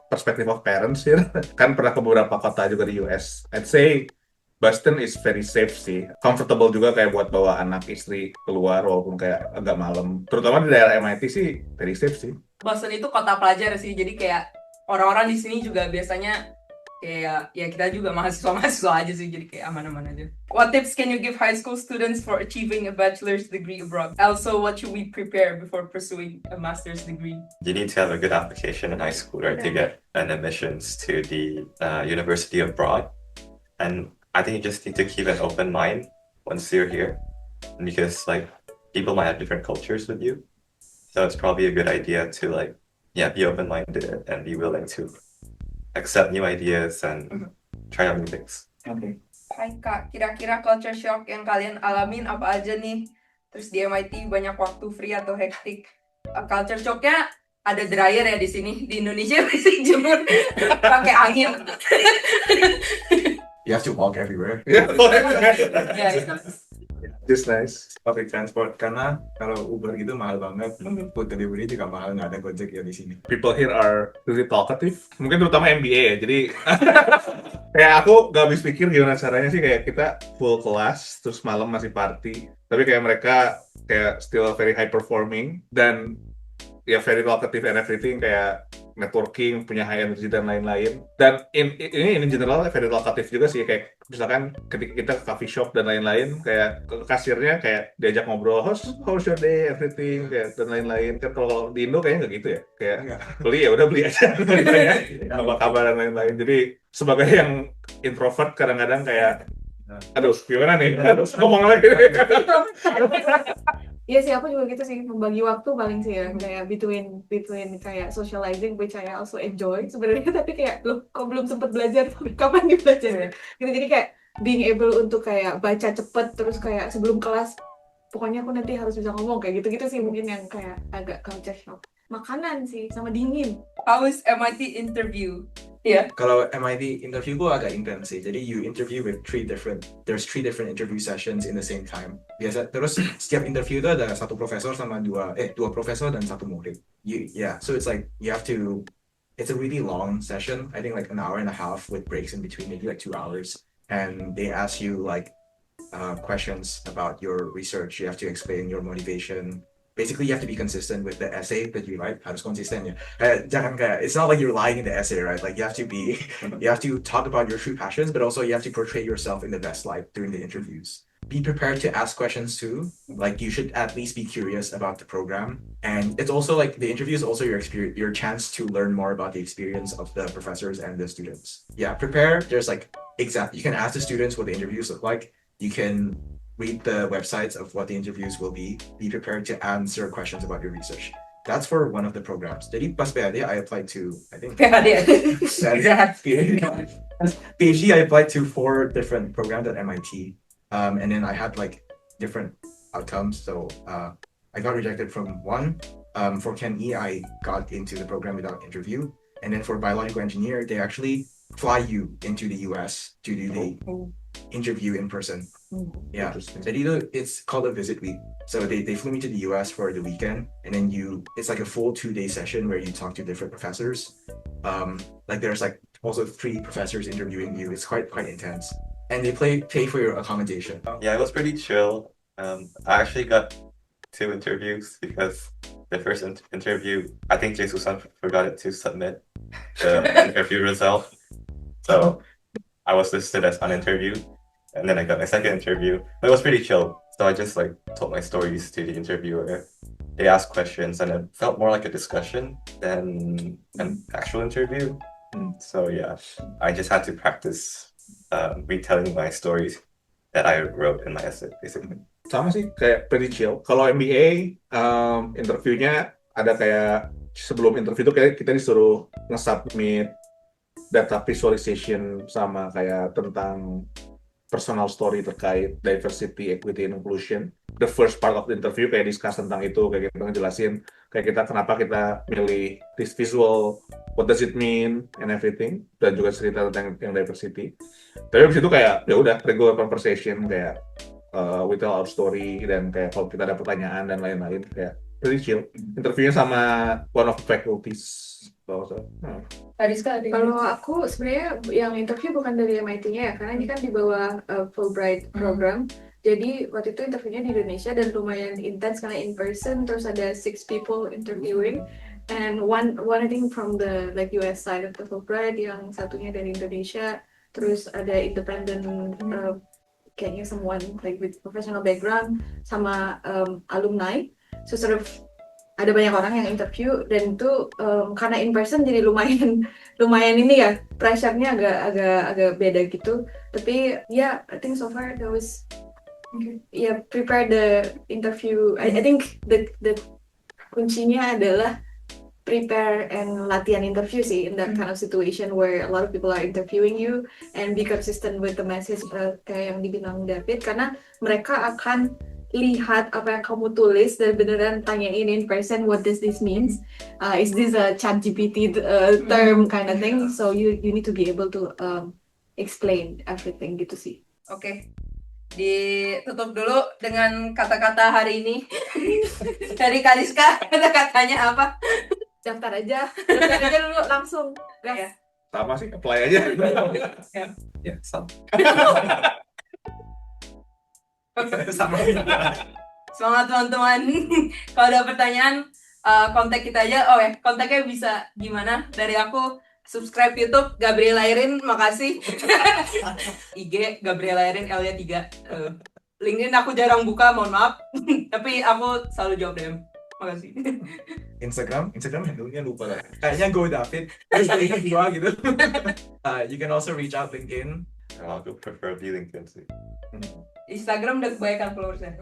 perspective of parents here, kan pernah ke beberapa kota juga di US. I'd say Boston is very safe sih, comfortable juga kayak buat bawa anak istri keluar walaupun kayak agak malam. Terutama di daerah MIT sih very safe sih. Boston itu kota pelajar sih, jadi kayak orang-orang di sini juga biasanya kayak ya kita juga mahasiswa aja sih, jadi kayak aman-aman aja. What tips can you give high school students for achieving a bachelor's degree abroad? Also, what should we prepare before pursuing a master's degree? You need to have a good application in high school, right, to get an admissions to the university abroad. And I think you just need to keep an open mind once you're here, because like people might have different cultures with you, so it's probably a good idea to like be open-minded and be willing to accept new ideas and try out new things. Okay. Hai Kak, kira-kira culture shock yang kalian alamin apa aja nih? Terus di MIT banyak waktu free atau hektik? Culture shocknya ada dryer ya di sini. Di Indonesia masih jemur pakai angin. You have to walk everywhere. Yeah. Ya, Just nice. Public transport karena kalau Uber gitu mahal banget, food delivery juga mahal, nggak ada Gojek ya di sini. People here are really talkative. Mungkin terutama MBA ya. Jadi kayak aku gak habis pikir gimana caranya sih kayak kita full kelas terus malam masih party. Tapi kayak mereka kayak still very high performing dan ya very talkative and everything, kayak networking, punya high energy dan lain-lain. Dan ini in general very talkative juga sih, kayak misalkan ketika kita ke coffee shop dan lain-lain, kayak ke kasirnya kayak diajak ngobrol, how's your day, everything, kayak dan lain-lain. Kan kalau di Indo kayaknya nggak gitu ya, kayak beli ya udah beli aja, apa kabar dan lain-lain. Jadi sebagai yang introvert kadang-kadang kayak aduh gimana nih, harus ngomong lagi. Iya sih, aku juga gitu sih, membagi waktu paling sih ya, kayak between kayak socializing, which I also enjoy sebenarnya, tapi kayak loh kok belum sempat belajar, kapan dibelajar gitu. Jadi kayak being able untuk kayak baca cepet, terus kayak sebelum kelas pokoknya aku nanti harus bisa ngomong, kayak gitu-gitu sih mungkin yang kayak agak culture shock. Makanan sih sama dingin. How is MIT interview? Ya. Kalau MIT interview gue agak intens sih. Jadi you interview with there's three different interview sessions in the same time. Biasa terus setiap interview itu ada satu profesor sama dua profesor dan satu murid. So it's like it's a really long session. I think like an hour and a half with breaks in between, maybe like 2 hours. And they ask you like questions about your research. You have to explain your motivation. Basically, you have to be consistent with the essay that you write. Harus konsisten ya. It's not like you're lying in the essay, right? Like you have to talk about your true passions, but also you have to portray yourself in the best light during the interviews. Be prepared to ask questions too. Like you should at least be curious about the program. And it's also like the interview is also your chance to learn more about the experience of the professors and the students. Yeah, prepare. There's like you can ask the students what the interviews look like. You can read the websites of what the interviews will be. Be prepared to answer questions about your research. That's for one of the programs. Jadi pas PhD, I applied to, I think, PhD, I applied to 4 different programs at MIT. And then I had like different outcomes. So I got rejected from one. For Chem E, I got into the program without interview. And then for biological engineer, they actually fly you into the US to do the interview in person. Yeah, jadi it's called a visit week. So they flew me to the US for the weekend, and then it's like a full 2-day session where you talk to different professors. like there's like also 3 professors interviewing you. It's quite intense, and they pay for your accommodation. Yeah, it was pretty chill. I actually got 2 interviews because the first interview, I think Jesus-san forgot to submit the interview result. So I was listed as uninterviewed, and then I got my second interview. But it was pretty chill. So I just like told my stories to the interviewer. They asked questions, and it felt more like a discussion than an actual interview. So yeah, I just had to practice retelling my stories that I wrote in my essay, basically. Sama sih, kayak pretty chill. Kalau MBA, interviewnya ada kayak sebelum interview itu kayak kita disuruh nge-submit data visualization sama kayak tentang personal story terkait diversity, equity, and inclusion. The first part of the interview kayak discuss tentang itu, kayak kita ngejelasin kayak kita kenapa kita milih this visual, what does it mean, and everything, dan juga cerita tentang yang diversity. Tapi abis itu kayak ya udah regular conversation kayak we tell our story, dan kayak kalau kita ada pertanyaan dan lain-lain kayak pretty chill. Interviewnya sama one of the faculties. Ariska, Kalau aku sebenarnya yang interview bukan dari MIT-nya ya, karena ini kan di bawah Fulbright program. Jadi waktu itu interviewnya di Indonesia dan lumayan intens karena in person, terus ada 6 people interviewing, and one I think from the like US side of the Fulbright, yang satunya dari Indonesia, terus ada independent kayaknya someone like with professional background sama alumni. So sort of ada banyak orang yang interview, dan itu karena in person jadi lumayan ini ya, pressure-nya agak beda gitu. Tapi ya, I think so far that was prepare the interview. I think the kuncinya adalah prepare and latihan interview sih, in that kind of situation where a lot of people are interviewing you, and be consistent with the message kayak yang dibilang David, karena mereka akan lihat apa yang kamu tulis dan beneran tanyain in person, what does this means? Is this a ChatGPT term kind of thing? So you need to be able to explain everything gitu sih. Oke. Ditutup dulu dengan kata-kata hari ini. Dari Kariska, kata-katanya apa? Daftar aja dulu langsung. Ya. Sama sih, apply aja. Yeah, some. Semangat teman-teman. Kalau ada pertanyaan, kontak kita aja. Kontaknya bisa gimana? Dari aku, subscribe YouTube Gabriela Irin, makasih. IG Gabriela Irin L-nya 3. LinkedIn aku jarang buka, mohon maaf. Tapi aku selalu jawab DM. Makasih. Instagram handle-nya lupa lah. Kayaknya Go David. Terus ingat gua gitu. You can also reach out LinkedIn. I'll go preferably LinkedIn sih. Instagram udah kebanyakan followersnya.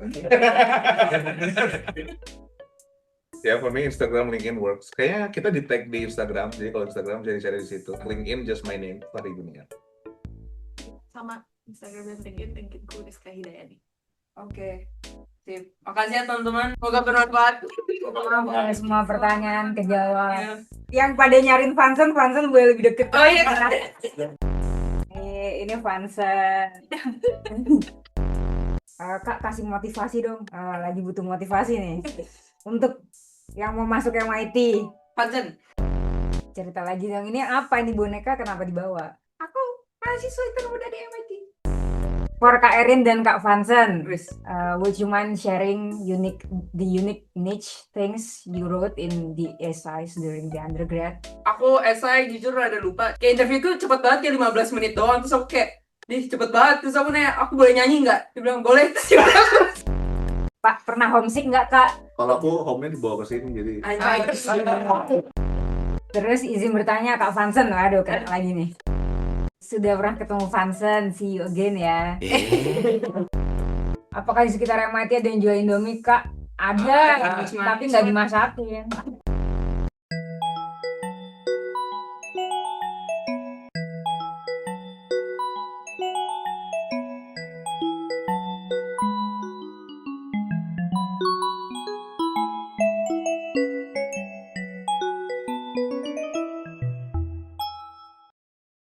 Ya, for me Instagram, LinkedIn works. Kayaknya kita di tag di Instagram, jadi kalau Instagram jadi cari di situ. LinkedIn just my name, Fahri Gunia. Sama Instagram dan LinkedIn-ku Rizka Hidayani. Oke. Sip. Makasih ya teman-teman. Semoga bermanfaat. Semua pertanyaan kejawab. Ya. Yang pada nyariin Vansen boleh lebih deket. Oh iya. Ini Vansen. Kak, kasih motivasi dong. Lagi butuh motivasi nih. Untuk yang mau masuk MIT. Pansen. Cerita lagi dong, ini apa ini boneka, kenapa dibawa? Aku mahasiswa termuda di MIT. For Kak Erin dan Kak Vansen, would you mind sharing the unique niche things you wrote in the essays during the undergrad? Aku esai jujur rada lupa. Kayak interviewku cepet banget, kayak 15 menit doang. Terus aku kayak, cepet banget. Terus aku nanya, aku boleh nyanyi nggak? Dia bilang, boleh. Pak, pernah homesick nggak, Kak? Kalau aku home-nya dibawa ke sini, jadi Terus izin bertanya Kak Vansen, aduh keren lagi nih. Sudah pernah ketemu Vansen, see you again ya. Apakah di sekitar MIT ada yang jual Indomie, Kak? Ada, tapi nggak dimasakin.